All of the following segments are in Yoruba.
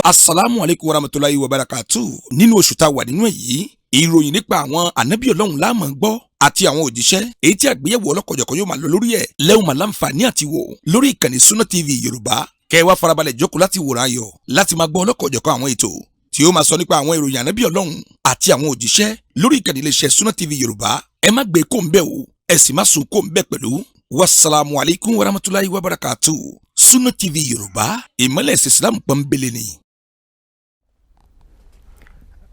Assalamu alaikum warahmatullahi wabarakatuh. Nínú oṣù tá wà nínú èyí, ìròyìn nípa àwọn ànábì Ọlọ́run la máa gbọ́ àti àwọn òjíṣẹ́ èyí tí àgbéyẹ̀wò ọlọ́kọ̀jọ̀kan yóò máa lọ lórí ẹ̀ lẹ́wọ̀n máa láǹfààní àti wò lórí ìkànnì Sunna TV Yorùbá. Kẹ́ wá farabalẹ̀ jókòó láti wòran ayọ̀ láti máa gbọ́ ọlọ́kọ̀jọ̀kan àwọn ètò tí ó máa sọ nípa àwọn ìròyìn ànábì Ọlọ́run àti àwọn òjíṣẹ́ lórí ìkànnì iléeṣẹ́ Sunna TV Yorùbá. Ẹ má gbé kó ń bẹ̀ o, ẹ sì má sùn kó ń bẹ̀ pẹ̀lú. Wassalamu alaikum warahmatullahi wabarakatuh. Sunna TV Yorùbá, ìmọ́lẹ̀ ẹ̀sìn Islam pọ́nbélé ni.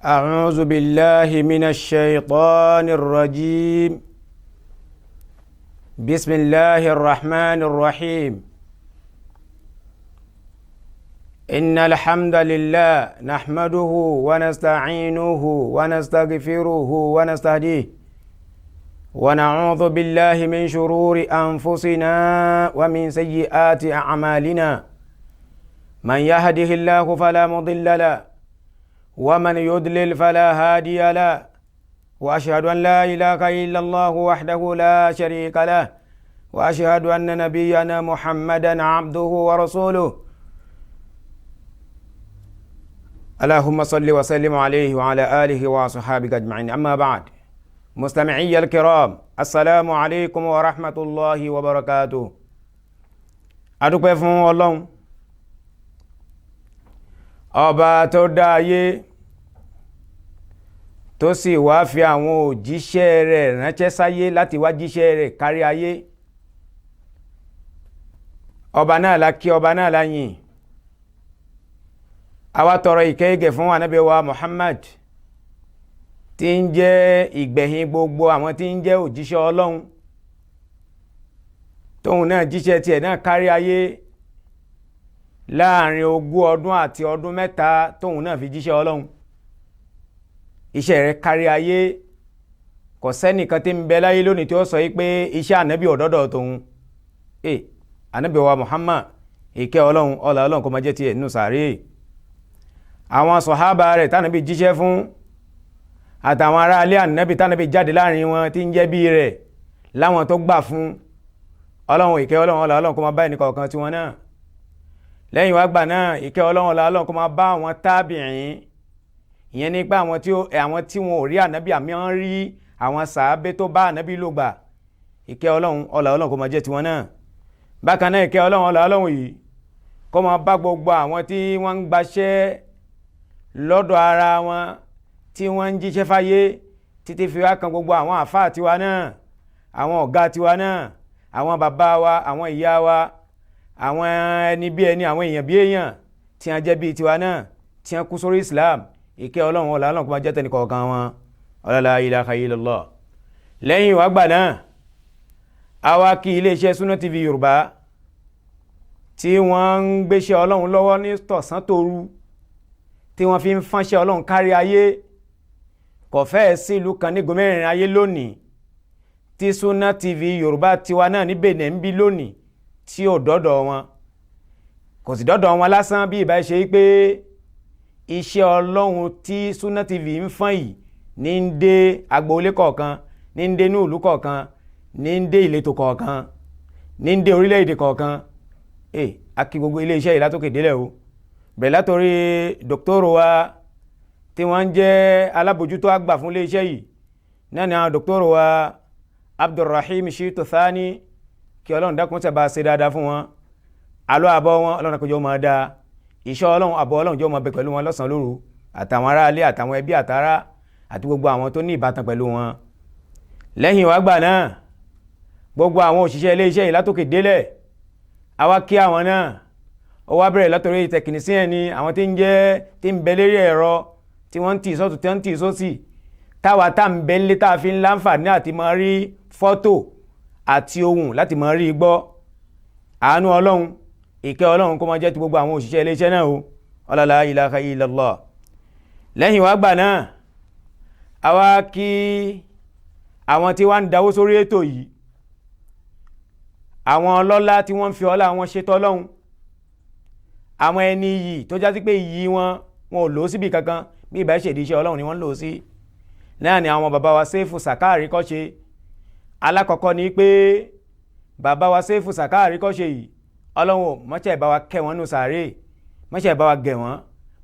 أعوذ بالله من الشيطان الرجيم بسم الله الرحمن الرحيم إن الحمد لله نحمده ونستعينه ونستغفره ونستهديه ونعوذ بالله من شرور أنفسنا ومن سيئات أعمالنا من يهده الله فلا مضل له ومن يضلل فلا هادي له وأشهد أن لا إله إلا الله وحده لا شريك له وأشهد أن نبينا محمدا عبده ورسوله اللهم صل وسلم عليه وعلى آله وصحابه أجمعين. أما بعد، مستمعي الكرام، السلام عليكم ورحمة الله وبركاته. adúpẹ́ fún Ọlọ́run ọba tó dá ayé tó sì wá fi àwọn òjíṣẹ́ rẹ̀ ránṣẹ́ sáyé láti wá jíṣẹ́ rẹ̀ kárí ayé. Ọba náà la kí, ọba náà la yìn. A wá tọrọ ìkẹ́ ìgẹ̀ fún ànábì wa Muhammad tí ń jẹ́ ìgbẹ̀yìn gbogbo àwọn tí ń jẹ́ òjíṣẹ́ Ọlọ́run, tóun náà jíṣẹ́ tiẹ̀ náà kárí ayé láàrin 20 ọdún àti ọdún 3 tóun náà fi jíṣẹ́ Ọlọ́run. Iṣẹ́ rẹ̀ kárí ayé, kò sẹ́nìkan tí ń bẹ láyé lónìí tí ó sọ pé iṣẹ́ ànábì ọ̀dọ́dọ̀ tóun. Ànábì wa Muhammad, ìkẹ́ Ọlọ́run ọlá Ọlọ́run kó máa jẹ́ tiẹ̀ nínú sàárè. Àwọn sọ̀hábà rẹ̀ tánàbì jíṣẹ́ fún àtàwọn ará alẹ́ ànábì tánàbì jáde láàrin wọn tí ń jẹ́ bí rẹ̀ láwọn tó gbà fún Ọlọ́run, ìkẹ́ Ọlọ́run ọlá Ọlọ́run kó máa bá ẹnì kọ̀ọ̀kan tiwọn náà. Lẹ́yìn wá gbà náà, ìkẹ́ Ọlọ́run ọlá Ọlọ́run kó máa bá àwọn tábìín, ìyẹn nípa àwọn tí wọn ò rí ànábì àmì ń rí àwọn sàábé tó bá ànábì lò gbà. Ìkẹ́ Ọlọ́run ọlá Ọlọ́run kó máa jẹ́ tiwọn náà. Bákan náà, ìkẹ́ Ọlọ́run ọlá Ọlọ́run yìí kó máa bá gbogbo àwọn tí wọ́n ń gbaṣẹ́ lọ́dọ̀ ara wọn tí wọ́n ń jíṣẹ́ fáyé títí fi wá kan gbogbo àwọn àfáà tiwa náà, àwọn ọ̀gá tiwa náà, àwọn bàbá wa, àwọn ìyá wa, àwọn ẹni bí ẹni, àwọn èèyàn bí èèyàn tí wọ́n jẹ́ bí tiwa náà tí wọ́n kú sórí Islam. Ìkẹ́ Ọlọ́run ọlá Ọlọ́run kó máa jẹ́ tẹnì kọ̀ọ̀kan wọn. La ilaha illallah. Lẹ́yìn wá gbà náà, a wá kí iléeṣẹ́ Sunna TV Yorùbá tí wọ́n ń gbéṣẹ́ Ọlọ́run lọ́wọ́ ní tọ̀sán tòru, tí wọ́n fi ń fánṣẹ́ Ọlọ́run kárí ayé. Kò fẹ́ẹ̀ sí ìlú kan ní gómìnrin ayé lónìí tí Sunna TV Yorùbá tiwa náà ní Benin ń bí lónìí tí ò dọ́dọ̀ wọn. Kò sì dọ́dọ̀ wọn lásán, bí ìbá ṣe pé iṣẹ́ Ọlọ́run tí Sunna TV ń fọ́n yìí ní ń dé agboolé kọ̀ọ̀kan, ní ń dé ní ìlú kọ̀ọ̀kan, ní ń dé ìletò kọ̀ọ̀kan, ní ń dé orílẹ̀-èdè kọ̀ọ̀kan. A kí gbogbo iléeṣẹ́ yìí látòkè délẹ̀ o. Bẹ̀rẹ̀ látorí dòkítọ́rù wa tí wọ́n ń jẹ́ alábòjútó àgbà fún iléeṣẹ́ yìí náà ni àwọn dòkítọ́rù wa Abdulrahim Shitu Thani, kí Ọlọ́run dákun tẹ̀ bá ṣe dáadáa fún wọn. Àlọ́ àbọ̀ wọn Ọlọ́run kò jọ máa dáa. Ìṣọ́ Ọlọ́run, àbọ̀ Ọlọ́run jọ máa bẹ pẹ̀lú wọn lọ́sàn-án lóru, àtàwọn ará ilé, àtàwọn ẹbí àtàrà, àti gbogbo àwọn tó ní ìbátan pẹ̀lú wọn. Lẹ́yìn wá gbà náà, gbogbo àwọn òṣìṣẹ́ iléeṣẹ́ yìí látòkè délẹ̀, a wá kí àwọn náà. Ó wá bẹ̀rẹ̀ látòrí tẹkinísíàn ni àwọn tí ń bẹ lérí ẹ̀rọ tí wọ́n ń tì sọ́tù tí wọ́n ń tì sósì, táwa tá ń bẹ nílé tá a fi ń láǹfààní àti máa rí fọ́tò àti ohùn láti máa rí gbọ́. Àánú Ọlọ́run, ìkẹ́ Ọlọ́run kó máa jẹ́ ti gbogbo àwọn òṣìṣẹ́ iléeṣẹ́ náà o. La ilaha illallah. Lẹ́yìn wá gbà náà, a wá kí àwọn tí wọ́n ń dáwó sórí ètò yìí, àwọn ọlọ́lá tí wọ́n ń fi ọlá wọn ṣe tọ́lọ́run, àwọn ẹni yìí tó jásí pé iyì wọn ò lò síbi kankan, bí ìbá ṣèdí iṣẹ́ Ọlọ́run ni wọ́n lò sí. Náà ni àwọn bàbá wa Seifu Saka Àríkọ́ṣe. Alákọ̀ọ́kọ́ ni pé bàbá wa Seifu Saka Àríkọ́ṣe yìí, Ọlọ́run mọ́ṣẹ́ ìbá wa kẹ́ wọn nù sàárè, mọ́ṣẹ́ ìbá wa gẹ̀ wọ́n,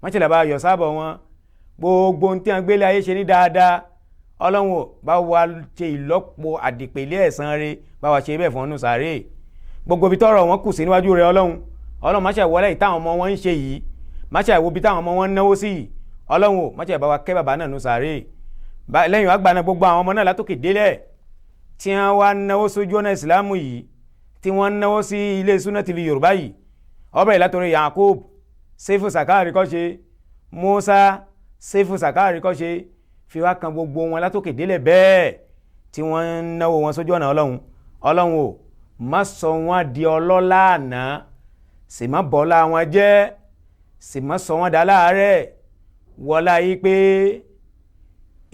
má ṣe làbá yọ̀ sábọ̀ wọn gbogbo ohun tí wọ́n gbélé ayé ṣe ní dáadáa ọlọ́run bá wa ṣe ìlọ́po àdìpèlé ẹ̀san rẹ̀ bá wa ṣe bẹ́ẹ̀ fún ọ̀nù sàárè gbogbo ibi tọ́rọ̀ wọn kù sí níwájú rẹ̀ ọlọ́run má ṣe wọlé ìtàwọn ọmọ wọn ń ṣe yìí má ṣe wo ibi táwọn ọmọ wọn ń náwó sí yìí ọlọ́run má ṣe bá wa kẹ́ bàbá náà nù sàárè lẹ́yìn wá gbà náà gbogbo àwọn ọmọ náà látòkè délẹ̀ tí wọ́n wá náwó sójú ọ̀nà ìsìlámù yìí tí wọ́n náwó sí ilé Sunna TV Yorùbá yìí ọbẹ̀ látòrí Yakub Seifu Sakari kọ́ṣe Musa Seifu Sakari kọ́ṣe fi wá kan gbogbo wọn látòkè délẹ̀ bẹ́ẹ̀ tí wọ́n náwó wọn sójú ọ̀nà ọlọ́run o má sọ wọn di ọlọ́lá àná sì má bọ́lá wọn jẹ́ sì má sọ wọn dá láàárẹ̀ wọlá yìí pé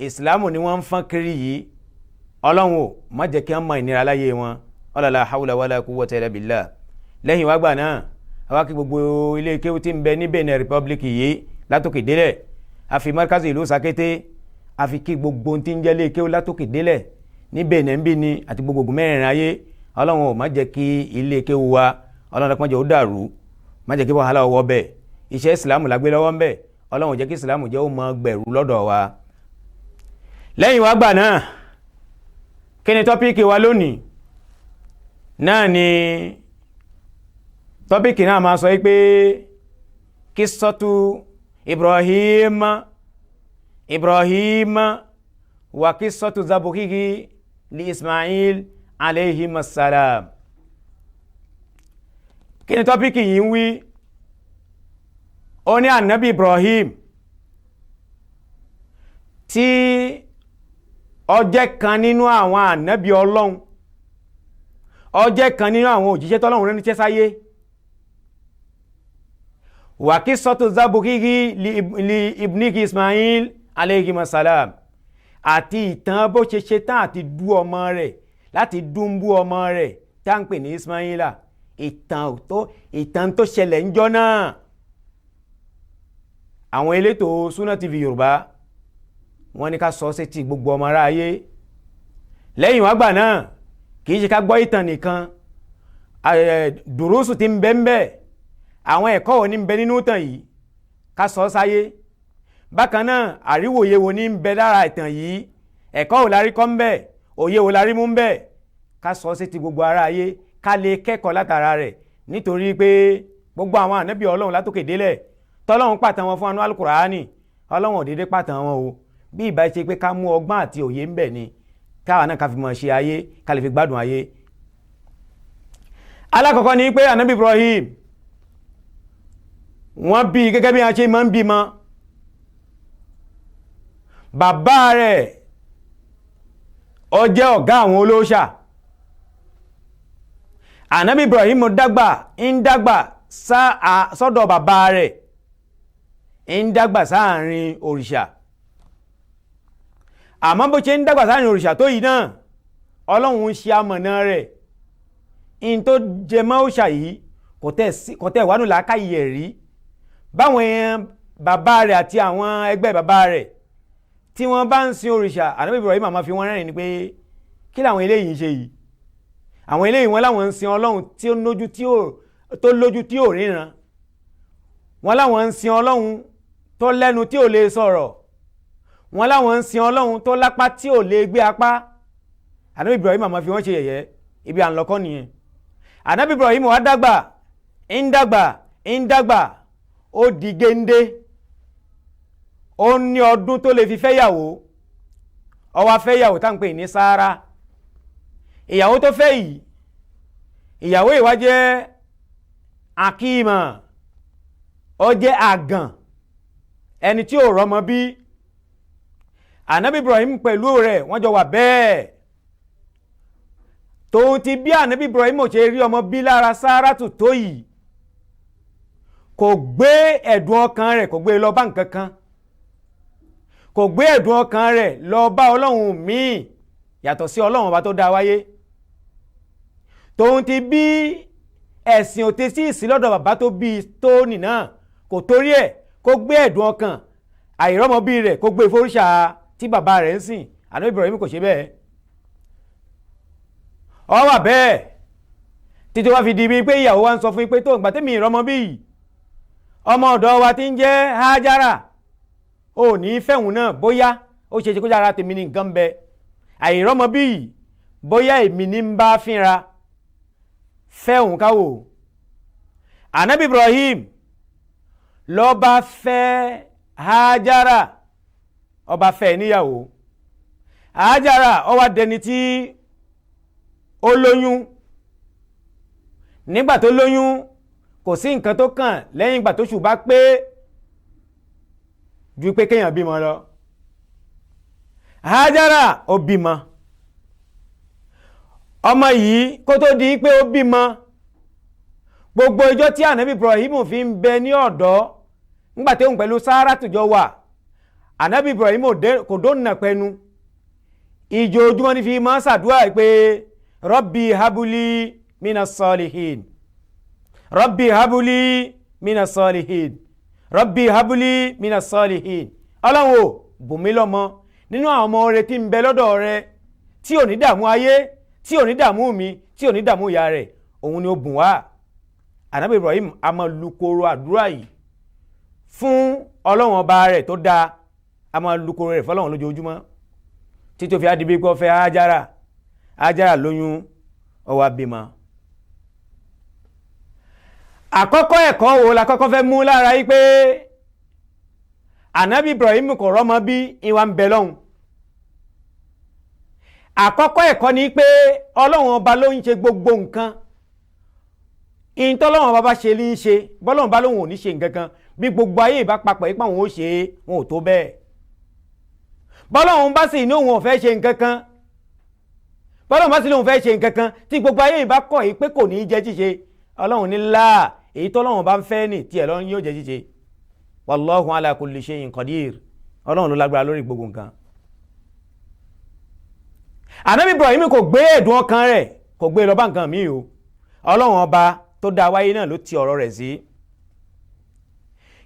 ìsìlámù ni wọ́n ń fọ́n kiri yìí ọlọ́run o má jẹ́ kí wọ́n mọ ìnira láyé wọn ọlọ́lá haúlá wàlá quwwata illa billah lẹ́yìn wá gbà náà àwa kí gbogbo ilé kéwú tí ń bẹ ní Benin Republic yìí látòkè délẹ̀ àfi markazi ìlú Sakété àfi kí gbogbo tí ń jẹ́ ilé kéwú látòkè délẹ̀ ní Benin ń bí ni àti gbogbo mẹ́rin ayé ọlọ́run o má jẹ́ kí ilé kéwú wa ọlọ́run má jẹ́ ó dàrú má jẹ́ kí wàhálà ọwọ́ bẹ̀ iṣẹ́ ìsìlámù lágbé lọ́wọ́ ń bẹ̀ ọlọ́run jẹ́ kí ìsìlámù jẹ́ ó mọ gbẹ̀rú lọ́dọ̀ wa lẹ́yìn wá gbà náà kí ni tọ́píkì wa lónìí náà ni tọ́píkì náà máa sọ pé qissatu Ibrahim wa qissatu zabuhihi li Ismail alayhim assalam kí ni tọ́píkì yìí ń wí ó ní ànábì Ibrahim tí ó jẹ́ kan nínú àwọn ànábì ọlọ́run ó jẹ́ kan nínú àwọn òjíṣẹ́ tọ́lọ́run rán níṣẹ́ sáyé wa qissatu zabuhihi li ibnihi Ismail alayhi salam àti ìtàn bó ṣe ṣe tán àti dú ọmọ rẹ̀ láti dúnbú ọmọ rẹ̀ tá ń pè ní Ismaila ìtàn tó ṣẹlẹ̀ ńjọ́ náà àwọn elétò Sunna TV Yorùbá wọ́n ní ká sọ sí ti gbogbo ọmọ ará ayé lẹ́yìn wá gbà náà kì í ṣe ká gbọ́ ìtàn nìkan dùrúsù ti ń bẹ ń bẹ àwọn ẹ̀kọ́ wo ní ń bẹ nínú ìtàn yìí ká sọ sáyé bákan náà àríwòye wo ní ń bẹ lára ìtàn yìí ẹ̀kọ́ wo la rí kọ́ ń bẹ òye wo la rí mú ń bẹ ká sọ sí ti gbogbo ará ayé ká lè kẹ́kọ̀ọ́ látara rẹ̀ nítorí pé gbogbo àwọn ànábì ọlọ́run látòkè délẹ̀ tọ́lọ́run pàtàn wọn fún anú Al-Qur'ani ọlọ́run ò dédé pàtàn wọn o bí ìbá ṣe pé ká mú ọgbọ́n àti òye ń bẹ ni káwa náà ká fi mọ̀ ṣe ayé ká lè fi gbádùn ayé. alákọ̀ọ́kọ́ ni pé ànábì Ibrahim wọ́n bí gẹ́gẹ́ bí wọ́n ṣe máa ń bímọ bàbá rẹ̀ ó jẹ́ ọ̀gá àwọn olóòṣà ànábì Ibrahim ń dàgbà sọ́dọ̀ bàbá rẹ̀ ń dàgbà sáàrin òrìṣà àmọ́ bó ṣe ń dàgbà sáàrin òrìṣà tó yìí náà ọlọ́run ń ṣe amọ̀nà rẹ̀ in tó jẹ mọ́ òòṣà yìí kò tẹ̀ wánú làákàyè rí báwọn èèyàn bàbá rẹ̀ àti àwọn ẹgbẹ́ bàbá rẹ̀ tí wọ́n bá ń sin òrìṣà ànábì Ibrahim máa fi wọ́n rẹ́rìn ni pé kí làwọn eléyìí ń ṣe yìí àwọn eléyìí wọn láwọn ń sin ọlọ́run tó lójú tí ò ríran wọn láwọn ń sin ọlọ́run tó lẹ́nu tí ò lè sọ̀rọ̀ wọn láwọn ń sin ọlọ́run tó lápá tí ò lè gbé apá ànábì Ibrahim máa fi wọ́n ṣe yẹ̀yẹ́ ibi à ń lọ́kọ́ nìyẹn ànábì Ibrahim wá dàgbà ń dàgbà ó di géńdé ó ní ọdún tó lè fi fẹ́yàwó ó wá fẹ́yàwó tá ń pè ní Sáárà ìyàwó tó fẹ́ yìí ìyàwó ìwá jẹ́ akíma ó jẹ́ àgàn ẹni tí ò rọ́mọ bí ànábì Ibrahim pẹ̀lú rẹ̀ wọ́n jọ wà bẹ́ẹ̀ tó ti bí ànábì Ibrahim ò ṣe rí ọmọ bí lára Sárátù tó yìí kò gbé ẹ̀dùn ọkàn rẹ̀ kò gbé lọ bá nǹkan kan kò gbé ẹ̀dùn ọkàn rẹ̀ lọ bá ọlọ́run míì yàtọ̀ sí ọlọ́run ọba tó dá wáyé tóun ti bí ẹ̀sìn òtí sí ìsílọ́dọ̀ bàbá tó bí tó nìna kò torí ẹ̀ kó gbé ẹ̀dùn ọkàn àìrọ́mọbí rẹ̀ kó gbé fóríṣà tí bàbá rẹ̀ ń sìn ànábì Ibrahim kò ṣe bẹ́ẹ̀ ó wà bẹ́ẹ̀ títí wá fi di bíi pé ìyàwó wa ń sọ fún yín pé tó ìgbà tẹ́mi ìrọ́mọbí yìí ọmọ ọ̀dọ̀ wa tí ń jẹ́ Hájára ò ní fẹ́hùn náà bóyá ó ṣe ṣe kó jára tèmi ní nǹkan bẹ àìrọ́mọ bí yìí bóyá èmi ní ń bá fínra fẹ́hùn káwò. Ànábì Ibrahim ló bá fẹ́ Hájára ó bá fẹ́ níyàwó. Hájára ó wá dẹni tí ó lóyún. Nígbà tó lóyún kò sí nǹkan tó kàn lẹ́yìn ìgbà tó ṣù bá pé ju pé kéèyàn bímọ lọ. Hájára ó bímọ. Ọmọ yìí kó tó di pé ó bímọ gbogbo ọjọ́ tí Ànábì Ibrahim fi ń bẹ ní ọ̀dọ́ nígbà tí òun pẹ̀lú Sárátù jọ wà Ànábì Ibrahim kò dónà pẹnu ìjọ ojúmọ́ ní fi máa ṣàdúrà pé Rabbi habuli minas salihin Rabbi habuli minas salihin Rabbi habuli minas salihin. Ọlọ́run ò bùnmí lọ́mọ nínú àwọn ọmọ rẹ tí ń bẹ lọ́dọ̀ rẹ tí ò ní dààmú ayé tí ò ní dààmú mi tí ò ní dààmú ìyá rẹ̀ òun ni ó bùn wá. Ànábì Ibrahim a máa lukoro àdúrà yìí fún Ọlọ́run ọba rẹ̀ tó dáa a máa lukoro rẹ̀ fọ́lọ́run lójoojúmọ́ títí ó fi adìbí pé ó fẹ́ Hájára lóyún ó wá bímọ. Àkọ́kọ́ ẹ̀kọ́ wo la kọ́kọ́ fẹ́ mú lára yìí pé Ànábì Ibrahim kò rọ́mọ bí ìwà ń bẹ lọ́hùn. Àkọ́kọ́ ẹ̀kọ́ ni pé Ọlọ́run ọba ló ń ṣe gbogbo nǹkan. Ìntọ́lọ́run ọba bá ṣe ní í ṣe bọ́lọ́run bá lóhun ò ní ṣe nǹkan kan bí gbogbo ayé ìbá papọ̀ ipá wọn ó ṣe wọn ò tó bẹ́ẹ̀. Bọ́lọ́run bá sì ní òun ò fẹ́ ṣe nǹkan kan bọ́lọ́run bá sì ní òun fẹ́ ṣe nǹkan kan tí gbogbo ayé ìbá kọ̀ yìí pé kò ní í jẹ́ ṣíṣe Ọlọ́run ní láà èyí tọ́lọ́run bá ń fẹ́ ní tiẹ̀ lọ́run yóò jẹ́ ṣíṣe. Wallahu ala kulli shay'in qadir. Ọlọ́run ló lágbára lórí gbogbo nǹkan. Ànábì Ibrahim kò gbé ẹ̀dùn ọkàn rẹ̀ kò gbé lọ bá nǹkan míì o. Ọlọ́run ọba tó dá wáyé náà ló ti ọ̀rọ̀ rẹ̀ sí.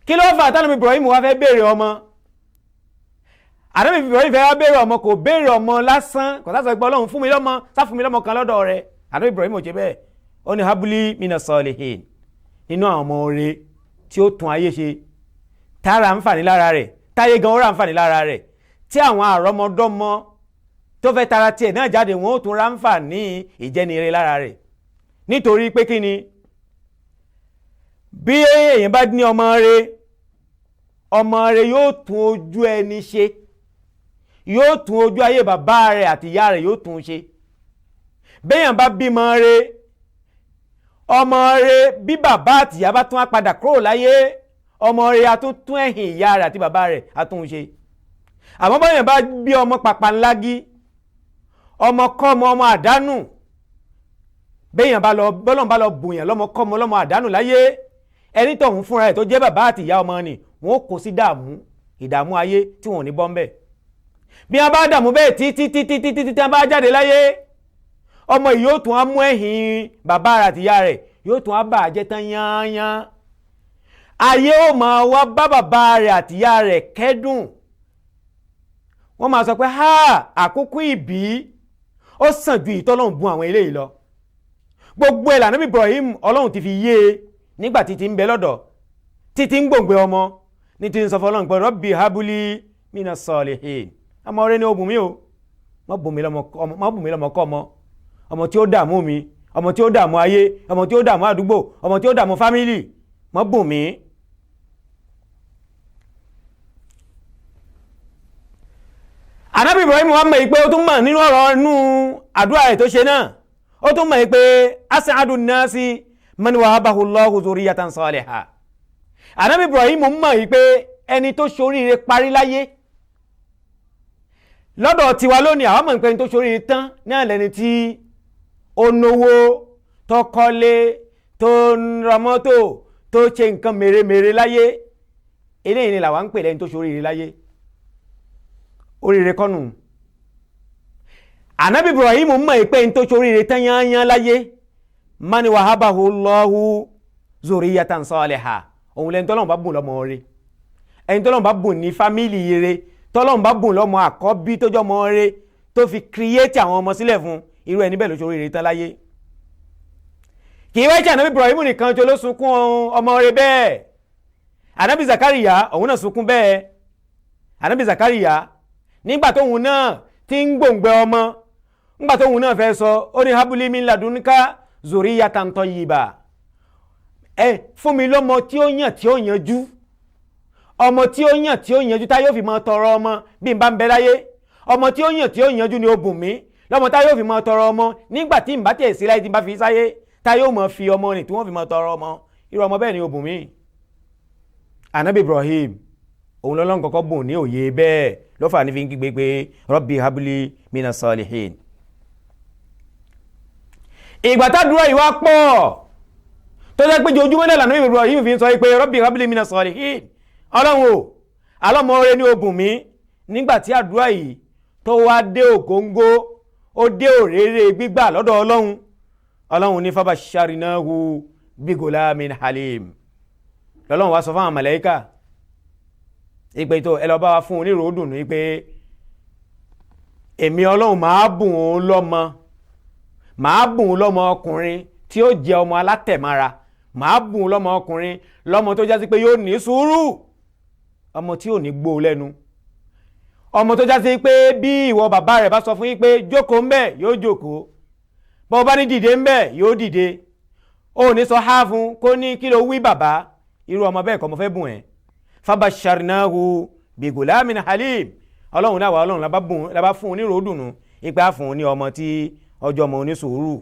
Kí ló fà tánàbí Ibrahim wá fẹ́ béèrè ọmọ? Ànábì Ibrahim fẹ́ wá béèrè ọmọ kò béèrè ọmọ lásán kò sá sọ pé Ọlọ́run fún mi lọ́mọ kan lọ́dọ̀ rẹ̀. Ànábì Ibrahim ò ṣe bẹ́ẹ̀. Ó ní habli minas salihin nínú àwọn ọmọ rere tí ó tún ayé ṣe tára àǹfààní lára rẹ̀ táyé gan ọ̀rọ̀ àǹfààní lára rẹ̀ tí àwọn àrọ́mọdọ́mọ tó fẹ́ tara tiẹ̀ náà jáde wọn ó tún ra àǹfààní ìjẹnire lára rẹ̀ nítorí pé kí ni bí èèyàn bá ní ọmọ rẹ̀ yóò tún ojú ẹni ṣe yóò tún ojú ayé bàbá rẹ̀ àti ìyá rẹ̀ yóò tún ṣe béèyàn bá bímọ rẹ̀ ọmọ rẹ̀ bí bàbá àti ìyá bá tún á padà kúrò láyé ọmọ rẹ̀ a tún tún ẹ̀yìn ìyá rẹ̀ àti bàbá rẹ̀ a tún ṣe. Àmọ́ béèyàn bá bí ọmọ pàpàǹlágí ọmọ kọ́mọ ọmọ àdánù béèyàn bọ́lọ́n bá lọ bùyàn lọ́mọ kọ́mọ lọ́mọ àdánù láyé ẹni tọ̀hún fúnra ẹ̀ tó jẹ́ bàbá àti ìyá ọmọ ni wọ́n kó sí ìdààmú ayé tí wọ́n ò ní bọ́ ńbẹ̀. Bí wọ́n bá dààmú bẹ́ẹ̀ títí tí wọ́n bá jáde láyé ọmọ yìí yóò tún á mú ẹ̀yìn bàbá rẹ̀ àti ìyá rẹ̀ yóò tún á bà á jẹ́ tán yányán. Ayé ó máa wá bá bàbá rẹ̀ àti ìyá rẹ̀ kẹ́dùn. Wọ́n máa sọ pé àkókò ìbí ó sàn ju ìtọ́lọ́hun bùn àwọn eléyìí lọ. Gbogbo ẹ̀ l'Ànábì Ibrahim Ọlọ́run ti fi yé e nígbà tí ti ń bẹ lọ́dọ̀ tí ti ń gbòǹgbẹ ọmọ ní ti ń sọ fọlọ́run pé Rabbi habuli minas salihin. Ọmọ rẹ ni ó bùn mí o má bùn mí lọ́mọ kọ́ ọmọ tí ó dààmú mi ọmọ tí ó dààmú ayé ọmọ tí ó dààmú àdúgbò ọmọ tí ó dààmú fámílì má bùn mí. Ànábì Ibrahim wá mọ̀ pé ó tún mọ̀ nínú ọ̀rọ̀ inú àdúrà rẹ̀ tó ṣe náà ó tún mọ̀ pé as'adun nasi man wahabahu Allahu zurriyatan salihah. Ànábì Ibrahim mọ̀ pé ẹni tó ṣoríire parí láyé lọ́dọ̀ tiwa lónìí àwọn mọ̀ pé ẹni tó ṣoríire tán náà lẹni tí ó náwó tó kọ́lé tó ra mọ́tò tó ṣe nǹkan mèremère láyé eléyìí ni làwọn ń pè lẹ́ni tó ṣoríire láyé. Oríire kọ́nù. Ànábì Ibrahim mọ̀ pé ní tó ṣoríire tán yányán láyé man wahabahu Allahu zurriyatan salihah òun lẹ́ni tọ́lọ́run bá bùn lọ́mọ rẹ̀ ẹni tọ́lọ́run bá bùn ní fámílì rẹ̀ tọ́lọ́run bá bùn lọ́mọ àkọ́bí tó jọmọ rẹ̀ tó fi kírìẹ́tì àwọn ọmọ sílẹ̀ fún irú ẹni bẹ́ẹ̀ ló ṣoríire tán láyé. Kì í wá ṣe Ànábì Ibrahim nìkan tó ló sunkún ọmọ rẹ̀ bẹ́ẹ̀ Ànábì Zakariya òun náà sunkún bẹ́ẹ̀. Ànábì Zakariya nígbà tóun náà ti ń gbòǹgbẹ ọmọ, nígbà tóun náà fẹ́ sọ ó ní habli min ladunka zuriyatan tayyiba, fún mi lọ́mọ tí ó yàn tí ó yanjú, ọmọ tí ó yàn tí ó yanjú tá yóò fi máa tọrọ ọmọ bí n bá ń bẹ láyé, ọmọ tí ó yàn tí ó yanjú ni ó bùn mí lọ́mọ tá yóò fi máa tọrọ ọmọ nígbà tí n bá tẹ̀ sí láyé tí n bá fi sáyé tá yóò máa fi ọmọ rìn tí wọ́n fi máa tọrọ ọmọ, irú ọmọ bẹ́ẹ̀ ni ó bùn mí. Ànábì Ibrahim òun lọ́lọ́run kọ́kọ́ bùn ní òye bẹ́ẹ̀ lọ́fà ní fi ń kígbe pé Rabbi habli minas salihin. Ìgbà tádùúrà yìí wá pọ̀ tó jẹ́ pé jojúmọ́ náà l'Ànábì Ibrahim fi ń sọ pé Rabbi habli minas salihin, ọlọ́run o alọ́mọ rẹ ní ó bùn mí. Nígbà tí àdúrà yìí tó wá dé ògóńgó, ó dé òréré gbígbà lọ́dọ̀ ọlọ́run ní fabasharnahu bigulamin halim. Lọ́lọ́run wá sọ fún àwọn màláíkà ìpè tó ẹ lọ bá wa fún onírò dùnú pé èmi ọlọ́run máa bùn ún lọ́mọ ọkùnrin tí ó jẹ ọmọ alátẹ̀mára, máa bùn ún lọ́mọ ọkùnrin lọ́mọ tó jásí pé yóò ní sùúrù, ọmọ tí ò ní gbó lẹ́nu, ọmọ tó jásí pé bí ìwọ bàbá rẹ̀ bá sọ fún yín pé jókòó ń bẹ̀ yóò jókòó, bọ́ bá ní dìde ń bẹ̀ yóò dìde, ó ní sọ há fún kó ní kí ló wí bàbá, irú ọmọ bẹ́ẹ̀ kọ́ mo fẹ́ bùn ẹ́. Fabasharnahu bigulamin halim, ọlọ́run náà wà ọlọ́run lábá fún un ní ròódùnú ipa fún un ní ọmọ tí ọjọ́ ọmọ onísùúrù.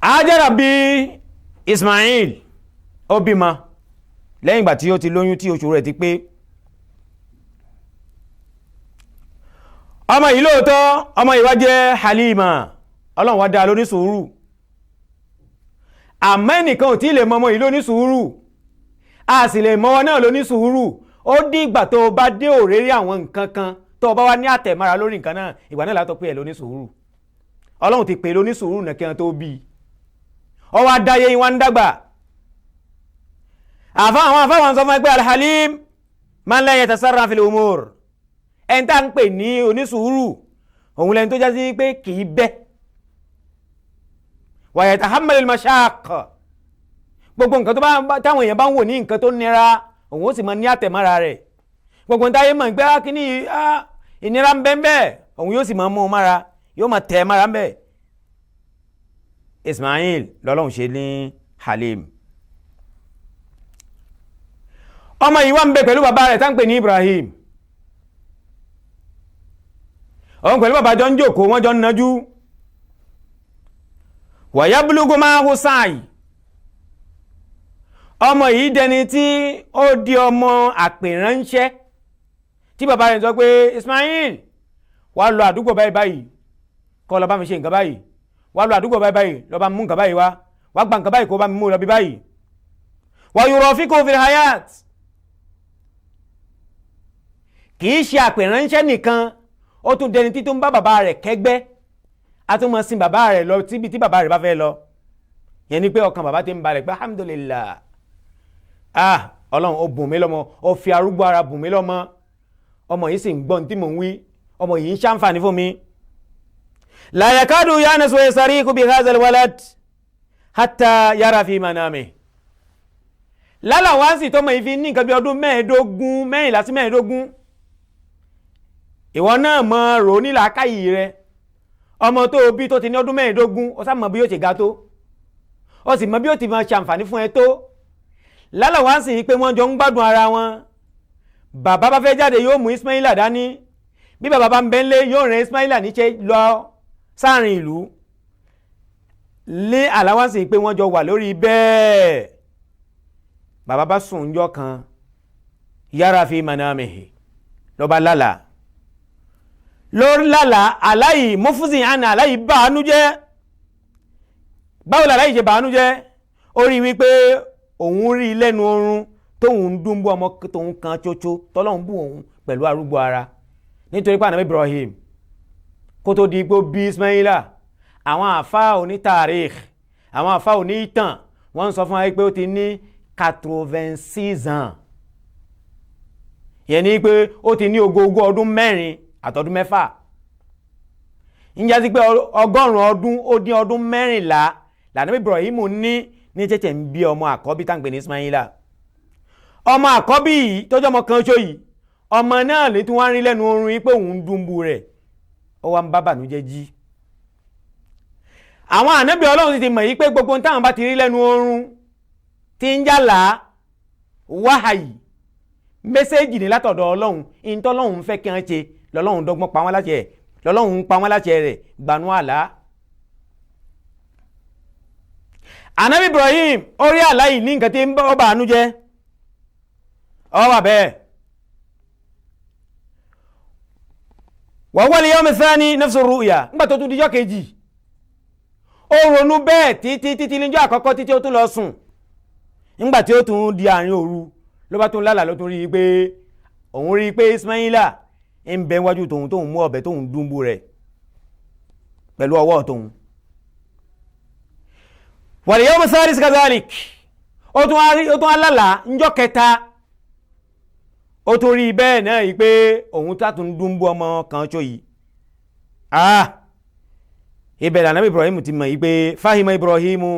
Ajara bí Ismail ó bímọ lẹ́yìn ìgbà tí ó ti lóyún tí oṣù rẹ̀ ti pé. Ọmọ yìí lóòótọ́ ọmọ yìí wá jẹ́ Halima, ọlọ́run wá dá lóní sùúrù, àmọ́ ẹnìkan ò tí lè mọ́mọ́ yìí lóní sùúrù, a sì lè mọ́wọ́ náà lóní sùúrù. Ó dí ìgbà tó bá dé òréré àwọn nǹkan kan tó bá wá ní àtẹ̀mára lórí nǹkan náà, ìgbà náà látọ̀ pé ẹ̀ lóní sùúrù. Ọlọ́run ti pè lóní sùúrù náà kí wọn tó bí i, ó wá dáyé wọn ń dàgbà. Àwọn àfáwọn sọ fún ẹgbẹ́ alhalim man la yatasarra fil umur, ẹni tá ń pè ní onísùúrù òun lẹ́ni tó já sí pé kì í bẹ́ wa yatahammal al-mashaq, gbogbo nǹkan tó bá táwọn èèyàn bá ń wò ní nǹkan tó nira òun ó sì máa ní àtẹ̀mára rẹ̀, gbogbo táyé mọ̀ pé kíní ìnira ń bẹ́ẹ̀ òun yóò sì máa mú un mára, yóò máa tẹ̀ mára ń bẹ́ẹ̀. Ismail lọ́lọ́run ṣe ní Halim. Ọmọ yìí wá ń bẹ pẹ̀lú bàbá rẹ̀ tá ń pè ní Ibrahim, òun pẹ̀lú bàbá jọ ń jókòó wọ́n jọ ń nájú. Wàyábúlúgú máa hù sáàì, ọmọ yìí dẹni tí ó di ọmọ àpèránṣẹ́ tí bàbá rẹ̀ sọ pé Ismail wá lọ àdúgbò báyìí kó lọ bá mi ṣe nǹkan báyìí, wá lọ àdúgbò báyìí lọ bá mú nǹkan báyìí wá gba nǹkan báyìí kó bá mi mú lọ bí báyìí. Wa yurafiqu fil hayat, kìí ṣe àpèránṣẹ́ nìkan, ó tún dẹni tí tó ń bá bàbá rẹ̀ kẹ́gbẹ́, a tún mọ̀ sin bàbá rẹ̀ lọ síbi tí bàbá rẹ̀ bá fẹ́ lọ. Yẹn ni pé ọkàn bàbá ti ń balẹ̀ pé alhamdulillah, ọlọ́run ó bùn mí lọ́mọ, ó fi arúgbó ara bùn mí lọ́mọ, ọmọ yìí sì ń gbọ́n tí mò ń wí, ọmọ yìí ń ṣàǹfààní fún mi. La yakadu yanas wa yasariqu bi hadha alwalad hatta yara fi manami. Lálàwá sì tọ́mọ yìí fi ní nǹkan bí ọdún mẹ́rìnlá sí mẹ́ẹ̀ẹ́dógún. Ìwọ náà mọ rò ní làákàyè rẹ, ọmọ tó bí tó ti ní ọdún mẹ́ẹ̀ẹ́dógún, ó sá mọ bí ó ti ga tó, ó sì mọ bí ó ti máa ṣàǹfààní fún ẹ tó. Lálàwá sì pé wọ́n jọ ń gbádùn ara wọn. Bàbá bá fẹ́ jáde yóò mú Ismaila dání, bí bàbá bá ń bẹ ńlé yóò rán Ismaila níṣẹ́ lọ sáàrin ìlú. Lé àláwá sì pé wọ́n jọ wà lórí bẹ́ẹ̀. Bàbá bá sùn ńjọ́ kan, yára fi manamihi, ló bá lálàá. Lórí lálàá aláì mọ́fúsìn àná aláì bàánú jẹ́. Báwo làláì ṣe bàánú jẹ́? Ó rí wípé òun rí lẹ́nu oorun tóun dún bú ọmọ tóun kan ṣoṣo tọ́lọ́hun bú òun pẹ̀lú arúgbó ara. Nítorí pé ànábì Ibrahim kó tó di igbó bí Ismaila, àwọn àfáà onítàríkh, àwọn àfáà onítàn wọ́n ń sọ fún wa pé ó ti ní 86 ans. Yẹn ni pé ó ti ní ogógó ọdún 4 àtọdún 6. ǹjẹ́ sí pé 100 ọdún ó dín ọdún 14 l'Ànábì Ibrahim ní tẹ́tẹ̀ ń bí ọmọ àkọ́bí tá ń pè ní Ismaila. Ọmọ àkọ́bí yìí tó jẹ́ ọmọ kan ṣó yìí, ọmọ náà lè tún wá rí lẹ́nu oorun yìí pé òun ń dùnbù rẹ̀, ó wá ń bá bànújẹ́ jí. Àwọn ànábì Ọlọ́run sì ti mọ̀ yìí pé gbogbo táwọn bá ti rí lẹ́nu oorun tí ń jàlá wáhàyí mẹ́sẹ́jì ní látọ̀dọ̀ Ọlọ́run, ìntọ́lọ́run fẹ́ kí wọ́n ṣe lọ́lọ́run dọ́gbọ́n pa wọ́n láṣẹ ẹ̀, lọ́lọ́run pa wọ́n láṣẹ rẹ̀ gbanú àlá. Ànábì Ibrahim orí àlá yìí ní nǹkan tí ń bá àánú jẹ́ ọwà bẹ́ẹ̀. wal yawm ath-thani nafsu ru'ya, nígbà tó tún díjọ́ kejì ó ronú bẹ́ẹ̀ títí níjọ́ àkọ́kọ́ títí ó tún lọ sùn. Nígbà tí ó tún di àárín òru ló bá tún lálàá, ló tún rí i pé òun rí i pé Ismaila ń bẹ wájú tóun mú ọ̀bẹ tóun dúnbù rẹ̀ pẹ̀lú ọwọ́ tóun. wal yawm ath-thalith kadhalik, ó tún alálàá níjọ́ kẹta ó tún rí bẹ́ẹ̀ náà yìí pé òun tàtún dúnbù ọmọ kan ṣó yìí. ibẹ̀ l'Ànábì Ibrahim ti mọ̀ yìí pé fahima Ibrahimu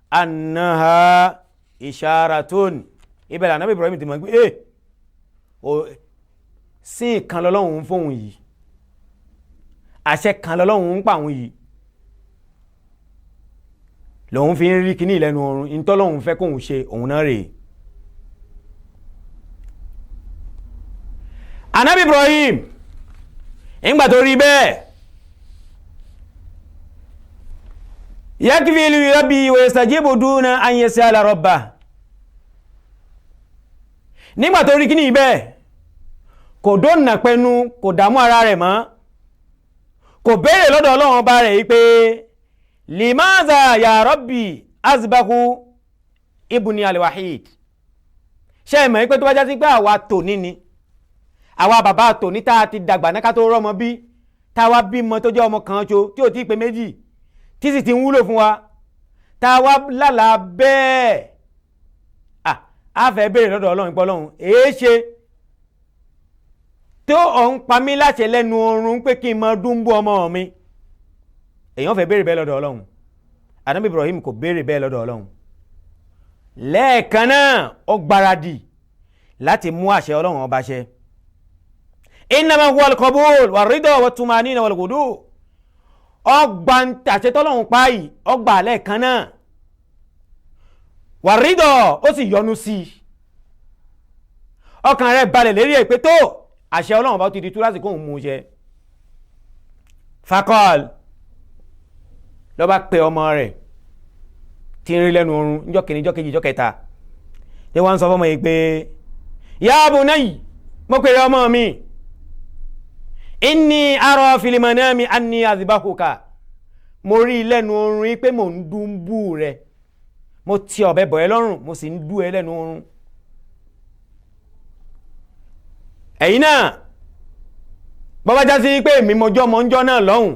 annaha isharatun. ibẹ̀ l'Ànábì Ibrahim ti mọ̀ pé sí kan lọ́lọ́run fóun yìí, àṣẹ kan lọ́lọ́run ń pa òun yìí, lòun fi ń rí kíní ìlẹ́nu oorun, ìntọ́lọ́run fẹ́ kóun ṣe òun náà rèé. Ànábì Ibrahim ìgbà tó rí bẹ́ẹ̀ yakfi li rabbi wa yastajibu duna an yas'ala rabbah. Nígbà tó rí kíní bẹ́ẹ̀ kò dónà pẹnu, kò dààmú ara rẹ̀ mọ́, kò béèrè lọ́dọ̀ Ọlọ́run ọba rẹ̀ pé limaza ya rabbi azbahu ibni alwahid. ṣé ẹ mọ̀ pé tó bá jásí pé àwa tòní ni, àwa bàbá tòní tá a ti dàgbà náà ká tó rọ́mọ bí, táwa bímọ tó jẹ́ ọmọ kan ṣo tí ò tí ì pé méjì tí sì ti ń wúlò fún wa, táwa lálàá bẹ́ẹ̀ a fẹ́ béèrè lọ́dọ̀ Ọlọ́run pé Ọlọ́run èé ṣe tó ọ̀ ń pa mí láṣẹ lẹ́nu oorun pé kí n máa dúnbú ọmọ mi. èèyàn fẹ́ béèrè bẹ́ẹ̀ lọ́dọ̀ Ọlọ́run. Ànábì Ibrahim kò béèrè bẹ́ẹ̀ lọ́dọ̀ Ọlọ́run. lẹ́ẹ̀kan náà ó gbáradì láti mú àṣẹ Ọlọ́run ọba ṣẹ. innama huwa al-qabul war-rida wat-tumanina wal-ghudu. ọgbà àṣẹ tọ́lọ́run pa yìí ọgbà lẹ́ẹ̀kan náà, war-rida ó sì yọ́nú sí i, ọkàn rẹ̀ balẹ̀ lérí ẹ̀ pé tó àṣẹ Ọlọ́run bá ti di tú lásìkò òun mú ṣẹ. fakọ́l ló bá pe ọmọ rẹ̀ tí ń rí lẹ́nu oorun níjọ́ kìíní, níjọ́ kejì, níjọ́ kẹta, tí wọ́n ń sọ fọ́mọ yìí pé ya bunayya, mo pèrè ọmọ mi, inni ara fil manami anni azbahuka, mo rí lẹ́nu oorun yìí pé mò ń dúnbù rẹ̀, mo ti ọ̀bẹ bọ̀ ẹ́ lọ́rùn, mo sì ń dú ẹ lẹ́nu oorun. ẹ̀yin náà bọ́bá já sí pé èmi mọjọ́ mọ́ ń jọ́ náà lọ́hùn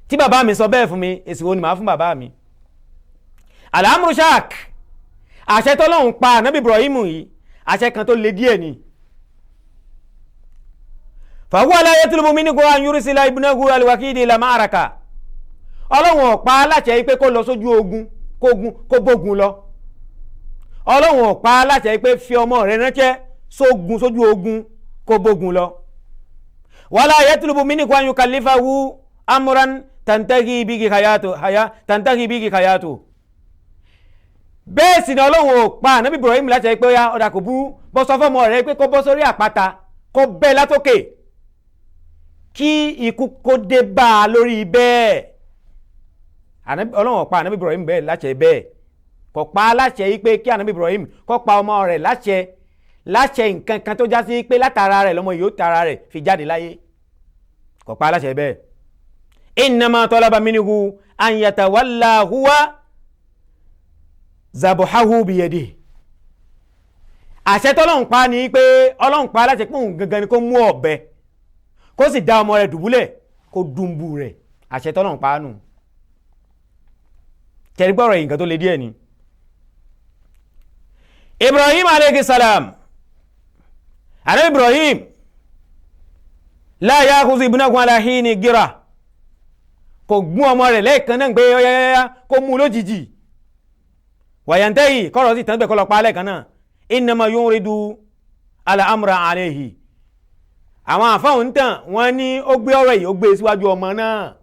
tí bàbá mi sọ bẹ́ẹ̀ fún mi, èsì wo ni màá fún bàbá mi? Al-amru shak, àṣẹ tọ́lọ́hun pa Ànábì Ibrahim yìí àṣẹ kan tó le díẹ̀ ni. fa huwa la yatlubu minhu an yursila ibnahu al-wakid ila ma'araka. Ọlọ́hun ó pa láṣẹ pé kó lọ sójú ogun, kó bógun lọ. Ọlọ́hun ó pa láṣẹ pé fi ọmọ rẹ̀ ránṣẹ́ sójú ogun kó bógun lọ. wala yatlubu minhu an yukallifahu amran tantahi bihi hayatu. bẹ́ẹ̀ sì ni Ọlọ́hun ó pa Ànábì Ibrahim láṣẹ pé ọ̀dà kò burú, bọ́ sọ fọ́mọ rẹ̀ pé kó bọ́ sórí àpáta kó bẹ́ látòkè kí ikú kó dé bá a lórí bẹ́ẹ̀. Ọlọ́hun ó pa Ànábì Ibrahim bẹ́ẹ̀ láṣẹ bẹ́ẹ̀, kò pa láṣẹ yìí pé kí Ànábì Ibrahim kó pa ọmọ rẹ̀ láṣẹ nǹkan kan tó já sí pé látara rẹ̀ lọ́mọ yóò tara rẹ̀ fi jáde láyé, kò pa láṣẹ bẹ́ẹ̀. innama talaba minhu an yatawalla huwa zabuhahu biyadihi. àṣẹ tọ́lọ́hun pa ni pé Ọlọ́hun pa láṣẹ pé òun gangan ni kó mú ọ̀bẹ kó sì dá ọmọ rẹ̀ dùbúlẹ̀ kó dùnbù rẹ̀, àṣẹ tọ́lọ́hun pa nù. kẹrìgbọ́rọ̀ yìí nǹkan tó le díẹ̀ ni. Ibrahim alayhi salam, Ànábì Ibrahim la ya'khudhu ibnahu ala hini gira kò gún ọmọ rẹ̀ lẹ́ẹ̀kan náà pé ọyáyáyá kó mú lójijì wàyàntẹ́yì kọ́rọ̀ sí tán bẹ̀ kọ́ lọ pa lẹ́ẹ̀kan náà innama yuridu ala amra alayhi. àwọn àfáwọn ń tàn wọ́n ní ó gbé ọ̀rọ̀ yìí ó gbé síwájú ọmọ náà,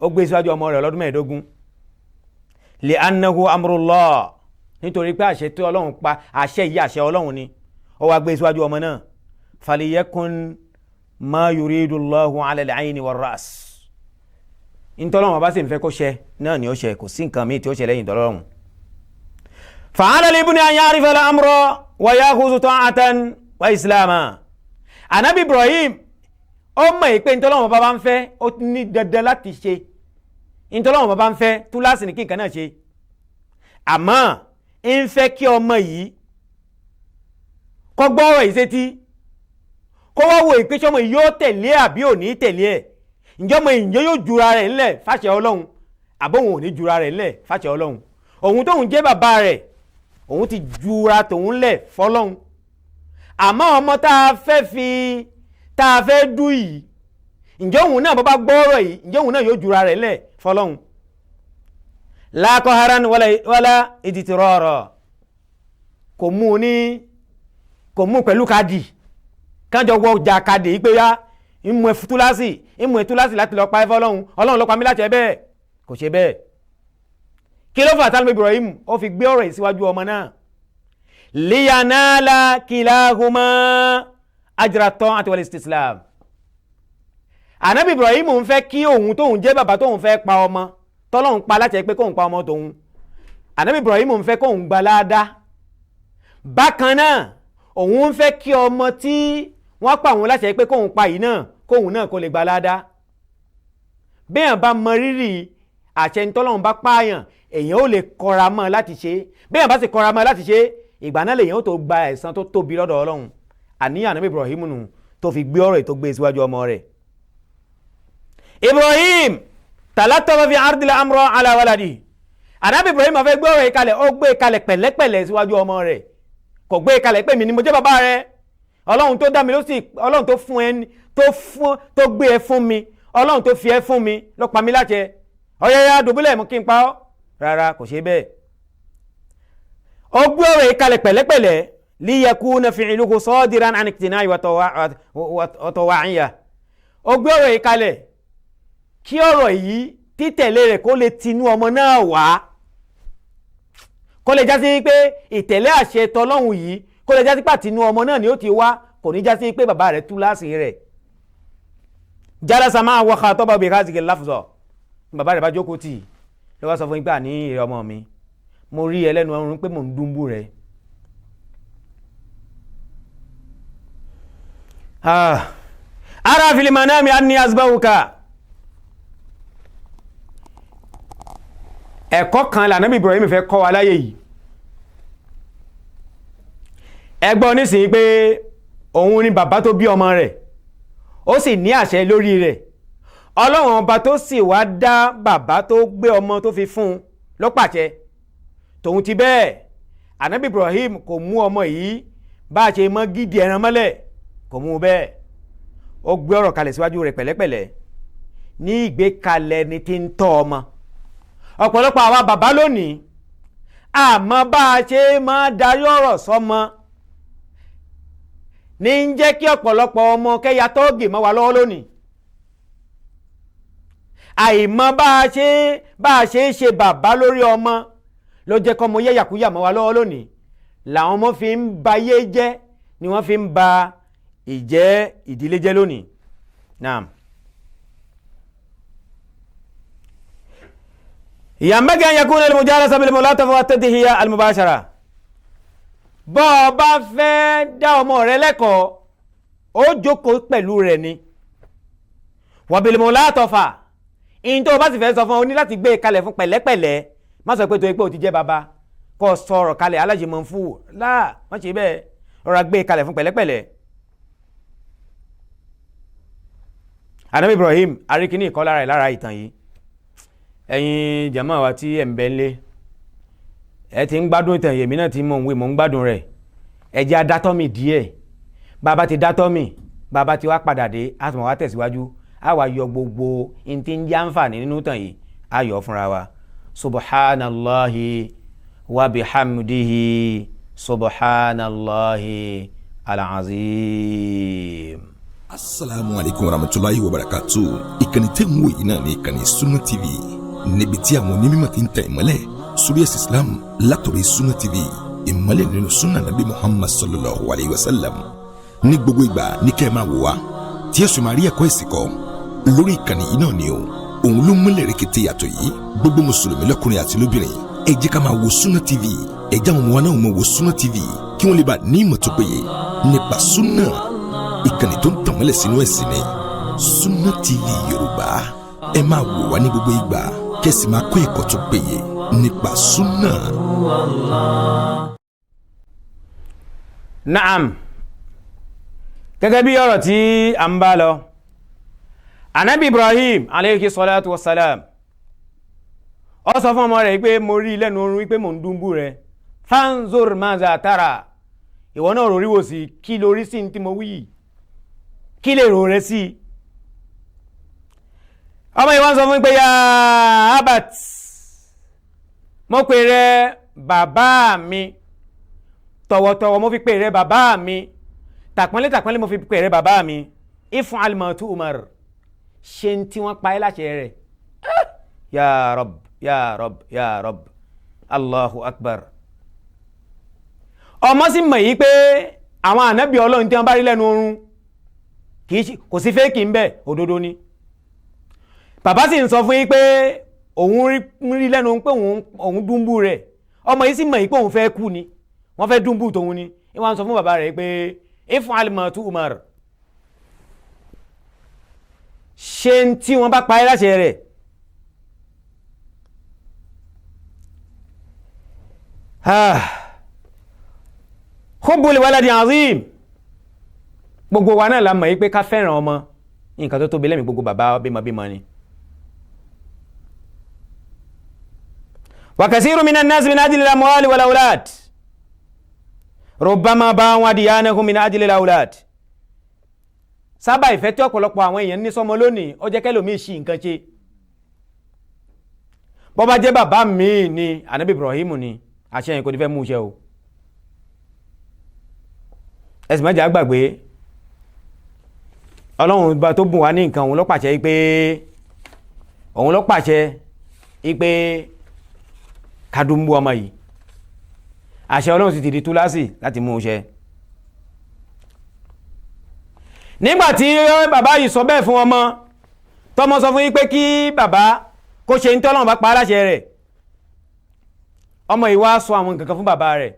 ó gbé síwájú ọmọ rẹ̀ lọ́dún 15 li annahu amrullah, nítorí pé àṣẹ tí Ọlọ́run pa, àṣẹ yìí àṣẹ Ọlọ́run ni, ó wá gbé síwájú ọmọ náà. faliyakun ma yuridu Allahu ala al-ayni war-ra's, ìtọ́lọ́run bá sì ń fẹ́ kó ṣẹ náà ni ó ṣẹ, kò sí nǹkan míì tí ó ṣẹ lẹ́yìn ìtọ́lọ́run. fa'ala al-ibni an ya'rifa al-amra wa ya'khudhu ta'atan wa islama. Ànábì Ibrahim ó mọ̀ pé ìtọ́lọ́run bá ń fẹ́ ó ní dandan láti ṣe, ìtọ́lọ́run bá ń fẹ́ túláàsì ní kí nǹkan náà ṣe, àmọ́ ń fẹ́ kí ọmọ yìí kó gbọ́ ọ̀rọ̀ yìí sétí, kó wá wo ìpèsè ọmọ yìí yóò tẹ̀lé àbí ò ní tẹ̀lé ẹ̀, ǹjẹ́ ọmọ yìí yóò jura rẹ̀ ńlẹ̀ fàṣẹ Ọlọ́run àbóhun ò ní jura rẹ̀ ńlẹ̀ fàṣẹ Ọlọ́run. òun tóun jẹ́ bàbá rẹ̀ òun ti jura tòun lẹ̀ fọlọ́run, àmọ́ ọmọ tá a fẹ́ dú yìí ǹjẹ́ òun náà bọ́ bá gbọ́ ọ̀rọ̀ yìí ǹjẹ́ òun náà yóò jura rẹ̀ ńlẹ̀ fọlọ́run. la qaharan wala idtirara, kò mú pẹ̀lú káàdì kájọ wọ ọjà káàdì yìí pé yá ìmú ẹ̀túlásì láti lọ pa ẹfọ́ Ọlọ́run ló pa mí láti ẹ bẹ́ẹ̀, kò ṣe bẹ́ẹ̀. kí ló fà tálùmí Ibrahim ó fi gbé ọ̀rọ̀ yìí síwájú ọmọ náà? liyanala kilahuma ajra ta'ati wal istislam. Ànábì Ibrahim ń fẹ́ kí òun tóun jẹ́ bàbá tóun fẹ́ pa ọmọ tọ́lọ́run pa láti ẹ pé kóun pa ọmọ tóun, Ànábì Ibrahim ń fẹ́ kóun gba láàdá. bákan náà òun ń fẹ́ kí ọmọ tí wọ́n pa òun láti ẹ pé kóun pa yìí náà kóun náà kó lè gba láàdá. béèyàn bá mọ rírì àṣẹ tọ́lọ́run bá pààyàn èèyàn ó lè kọra mọ́ láti ṣe, béèyàn bá sì kọra mọ́ láti ṣe ìgbà náà lèèyàn ó tó gba ẹ̀san tó tóbi lọ́dọ̀ Ọlọ́run. àníyàn Ànábì Ibrahim nù tó fi gbé ọ̀rọ̀ tó gbé síwájú ọmọ rẹ̀. Ibrahim talataba fi ardil amra ala waladi. Ànábì Ibrahim fẹ́ gbé ọ̀rọ̀ ìkalẹ̀, ó gbé kalẹ̀ pẹ̀lẹ́pẹ̀lẹ́ síwájú ọmọ rẹ̀, kò gbé kalẹ̀ pé mi ni mo jẹ́ bàbá rẹ̀, Ọlọ́run tó dá mi ló sì, Ọlọ́run tó fún ẹ tó gbé ẹ fún mi, Ọlọ́run tó fi ẹ fún mi ló pa mí láṣẹ, ọ̀yẹ́yá dùbúlẹ̀ mú kí n pa ọ́. Rárá, kò ṣe bẹ́ẹ̀. ó gbé ọ̀rọ̀ ìkalẹ̀ pẹ̀lẹ́pẹ̀lẹ́ liyakuna fi'luhu sadiran an iqtina'i wa tawa'iyya. ó gbé ọ̀rọ̀ ìkalẹ̀ kí ọ̀rọ̀ yìí títẹ̀lé rẹ̀ kó lè tinú ọmọ náà wá, kó lè jásí pé ìtẹ̀lé àṣẹ tọlọ́hun yìí kó lè jásí pàtinú ọmọ náà ni ó ti wá, kò ní jásí pé bàbá rẹ̀ tú láàsì rẹ̀. jalasa ma'a wa khataba bi hadhihi al-lafza. bàbá rẹ̀ bá jókòó tì ló wá sọ fún ìgbà ní ìrẹ́ ọmọ mi, mo rí ẹlẹ́nu ọrùn pé mò ń dúnbù rẹ̀. ara fil manami anni azbahuka. ẹ̀kọ́ kan l'Ànábì Ibrahim fẹ́ kọ́ wa láyé yìí. ẹ gbọ́ nísìnyí pé òun ni bàbá tó bí ọmọ rẹ̀, ó sì ní àṣẹ lórí rẹ̀. Ọlọ́run ọba tó sì wá dá bàbá tó gbé ọmọ tó fi fún un ló pàṣẹ. tòun ti bẹ́ẹ̀ Ànábì Ibrahim kò mú ọmọ yìí bá a ṣe mọ́ gidi ẹran mọ́lẹ̀, kò mú bẹ́ẹ̀. ó gbé ọ̀rọ̀ kalẹ̀ síwájú rẹ̀ pẹ̀lẹ́pẹ̀lẹ́ ní ìgbékalẹ̀ ni ti ń tọ́ ọmọ. ọ̀pọ̀lọpọ̀ àwa bàbá lónìí àmọ́ bá a ṣe máa darí ọ̀rọ̀ sọ́mọ ní ń jẹ́ kí ọ̀pọ̀lọpọ̀ ọmọ kẹ́yà tóògì mọ́ wa lọ́wọ́ lónìí. àìmọ̀ bá a ṣe bàbá lórí ọmọ ló jẹ́ kọ́mọ yẹ́yàkúyà mọ́ wa lọ́wọ́ lónìí, làwọn ọmọ fi ń ba yé jẹ́ ni wọ́n fi ń ba ìjẹ́ ìdílé jẹ́ lónìí. Naam. ينبغي أن يكون المجالسة بالملاطفة والتدهية المباشرة. bọ́ ọ bá fẹ́ dá ọmọ rẹ lẹ́kọ̀ọ́ ó jókòó pẹ̀lú rẹ̀ ni. وبالملاطفة ìyìn tó o bá sì fẹ́ sọ fún ọ ní láti gbé e kalẹ̀ fún pẹ̀lẹ́pẹ̀lẹ́, má sọ pé tó o ti jẹ́ baba kó o sọ̀rọ̀ kalẹ̀ alájìmọ̀ fún un láà, má ṣe bẹ́ẹ̀, rọra gbé e kalẹ̀ fún pẹ̀lẹ́pẹ̀lẹ́. Ànábì Ibrahim aríkíní ìkọ́ lára ẹ̀ lára ìtàn yìí. ẹ̀yin jàmáà wa tí ẹ̀ ń bẹ ńlé, ẹ ti ń gbádùn ìtàn yèmí náà tí mò ń gbádùn rẹ̀. ẹ jẹ́ adátọ́mì díẹ̀, bàbá ti dátọ́mì, bàbá ti wá padà dé, a tún wá tẹ̀síwájú, a wá yọ gbogbo in tí ń jẹ́ àǹfààní nínú tàn yìí a yọ fúnra wa subhanallahi wa bihamdihi subhanallahi al-azim. Assalamu alaikum warahmatullahi wabarakatuh. Ìkànnì tẹ́ ń wò yìí náà ní ìkànnì Sunna TV, níbi tí àwọn onímọ̀ ti ń tẹ̀ ìmọ́lẹ̀ sórí ẹ̀sìn Islam látọ̀rí Sunna TV, ìmọ́lẹ̀ nínú Sunna Nabi Muhammad sallallahu alayhi wa sallam. Ní gbogbo ìgbà ní kẹ́ ẹ máa wò wá tí ẹ sì máa rí ẹ̀kọ́ ẹ̀sìn kọ́ lórí ìkànnì yìí náà ni o. Òun ló múlẹ̀ rẹ̀kẹ̀tẹ̀ yàtọ̀ yìí. Gbogbo mùsùlùmí lọ́kùnrin àti lóbìnrin ẹ jẹ́ ká máa wo Sunna TV, ẹ jẹ́ àwọn ọmọ wa náà máa wo Sunna TV kí wọ́n lè bá ní ìmọ̀ tó péye nípa Sunna. Ìkànnì tó ń tàn mọ́lẹ̀ sínú ẹ̀sìn ni Sunna TV Yorùbá. Ẹ máa wò wá ní gbogbo ìgbà kẹ́sì máa kó ẹ̀kọ́ tó péye nípa Sunna. Naam, gẹ́gẹ́ bí ọ̀rọ̀ tí a ń bá lọ, Ànábì Ibrahim alayhi salatu wassalam ó sọ fún ọmọ rẹ̀ pé mo rí lẹ́nu orun wípé mo ń dúnbú rẹ̀, fanzur maza tara, ìwọ náà rò ríwò sí kí lórí sí tí mo wí, kí lè rò rẹ̀ sí. ọmọ ìwọ́n sọ fún pé ya abat, mo pè rẹ bàbá mi, tọ̀wọ̀tọ̀wọ̀ mo fi pè rẹ bàbá mi, tàpọ́nlé mo fi pè rẹ bàbá mi, if'al ma tu'mar, ṣe ń tí wọ́n pa ẹ́ láṣẹ rẹ̀. Ya Rabb, ya Rabb, ya Rabb, Allahu Akbar. ọmọ sì mọ̀ yìí pé àwọn ànábì Ọlọ́run tí wọ́n bá rí lẹ́nu oorun kò sí fẹ́ẹ̀kì ń bẹ, òdodo ni. bàbá sì ń sọ fún yín pé òun rí lẹ́nu pé òun dúnbú rẹ̀, ọmọ yìí sì mọ̀ yìí pé òun fẹ́ kú ni, wọ́n fẹ́ dúnbú tòun ni. wọ́n sọ fún bàbá rẹ̀ pé if'al ma tu'mar, ṣe ń tí wọ́n bá pa ẹ́ láṣẹ rẹ̀. hubbul waladi azim, gbogbo wa náà la mọ̀ yí pé ká fẹ́ràn ọmọ nǹkan tó tóbi lẹ́mìí gbogbo bàbá bímọ ni. wa kasiru minan nas min ajli al-amwali wal awlad rubbama ba'u diyanahum min ajli al-awlad. sábà ìfẹ́ tí ọ̀pọ̀lọpọ̀ àwọn èèyàn ní sọmọ lónìí ó jẹ́ kẹ́lòmíì ṣì nǹkan ṣe. bó bá jẹ́ bàbá mi ni Ànábì Ibrahim ni àṣẹ yẹn kò ní fẹ́ mú iṣẹ́ o. ẹ̀sìn mẹ́jọ gbàgbé Ọlọ́run bá tó bùn wá ní nǹkan, òun ló pàṣẹ pé kádùnbù ọmọ yìí, àṣẹ Ọlọ́run sì ti di túláàsì láti mú iṣẹ́. nígbàtí bàbá yìí sọ bẹ́ẹ̀ fún ọmọ, tọ́mọ sọ fún yín pé kí bàbá kó ṣe ní tí Ọlọ́run bá pa á láṣẹ rẹ̀, ọmọ yìí wá sọ àwọn nǹkan kan fún bàbá rẹ̀.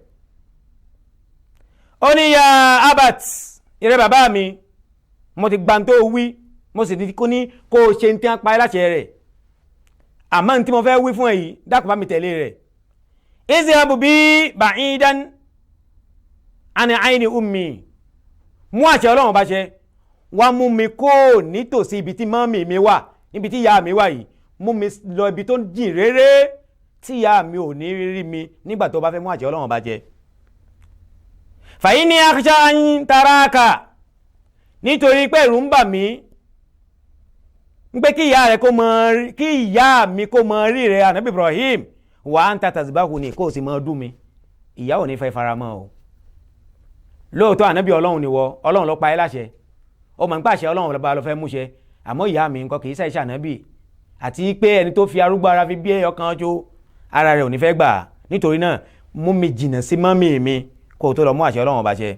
ó ní ya abat, ìrẹ bàbá mi, mo ti gbà tó wí, mo sì ti kó ní kó ṣe ní tí wọ́n pa á láṣẹ rẹ̀, àmọ́ ní tí mo fẹ́ wí fún ẹ yìí dákun bá mi tẹ̀lé rẹ̀. izhabu bi ba'idan an ayni ummi, mú àṣẹ Ọlọ́run bá ṣe, wá mú mi kó nítòsí ibi tí mọ́mì mi wà, níbi tí ìyá mi wà yìí, mú mi lọ ibi tó jìn réré tí ìyá mi ò ní rí mi nígbà tó bá fẹ́ mú àṣẹ Ọlọ́run bá jẹ. fa inni akhsha an taraka, nítorí pé ẹ̀rù ń bà mí ń pé kí ìyá mi kó mọ rí rẹ̀ Ànábì Ibrahim wa anta tazbahuni, kó o sì mọ dùn mi, ìyá ò ní fẹ́ faramọ́ o. lóòótọ́ Ànábì Ọlọ́run ni wọ́, Ọlọ́run ló pa ẹ́ láṣẹ, ó mọ̀ ń pàṣẹ Ọlọ́run bá lọ fẹ́ múṣẹ, àmọ́ ìyá mi nǹkan kì í ṣàìṣe ànábì, àti pé ẹni tó fi arúgbó ara fi bí ọkàn ọjọ́ ara rẹ̀ ò ní fẹ́ gbà, nítorí náà mú mi jìnnà sí mọ́mì mi kó o tó lọ mú àṣẹ Ọlọ́run bá ṣẹ.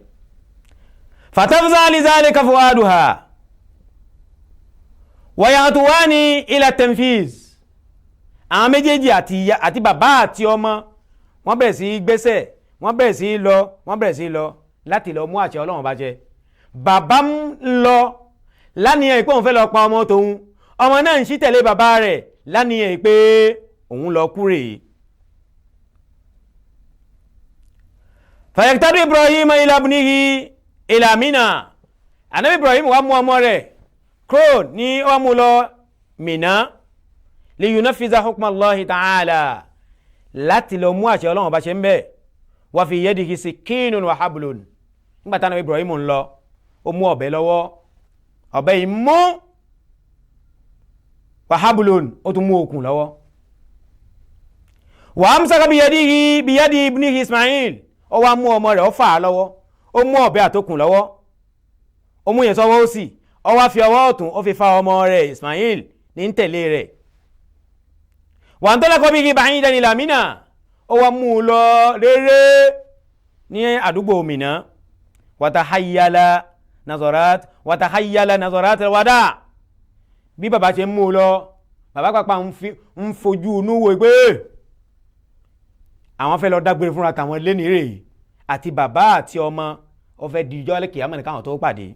fatafza li zalika fuaduha wa yatuwani ila tanfiz, àwọn méjèèjì àti bàbá àti ọmọ wọ́n bẹ̀rẹ̀ sí gbésẹ̀, wọ́n bẹ̀rẹ̀ sí lọ láti lọ mú àṣẹ Ọlọ́run bá ṣẹ. bàbá ń lọ láníyàn pé òun fẹ́ lọ pa ọmọ tòun, ọmọ náà ń ṣí tẹ̀lé bàbá rẹ̀ láníyàn pé òun lọ kúrè. fayaktadu Ibrahim ila ibnihi ila Mina, Ànábì Ibrahim wá mú ọmọ rẹ̀ kúrò ní wọ́n mú lọ Mina li yunafiza hukma Allahi ta'ala, láti lọ mú àṣẹ Ọlọ́run bá ṣe ń bẹ̀. wa fi yadihi sikinun wa hablun, nígbà táwọn Ibrahim ń lọ ó mú ọ̀bẹ lọ́wọ́, ọ̀bẹ yìí mú wa hablun ó tún mú okùn lọ́wọ́ wa amsaka biyadi ibnihi Ismail ó wá mú ọmọ rẹ̀ ó fà á lọ́wọ́ ó mú ọ̀bẹ àtokùn lọ́wọ́ ó mú yẹn sọ́wọ́ òsì ó wá fi ọwọ́ ọ̀tún ó fi fa ọmọ rẹ̀ Ismail ní tẹ̀lé rẹ̀ wa antalaqa bihi ba'idan ila Mina ó wá mú un lọ réré ní àdúgbò Mina watahayyala nazarat alwada bí bàbá ṣe mú un lọ bàbá pàpà ń fojú inú wo pé àwọn fẹ́ lọ dágbére fúnra tàwọn lénìí àti bàbá àti ọmọ ó fẹ́ di ìjọ́ lẹ́kìyàmọ̀ ní káwọn tó pàdé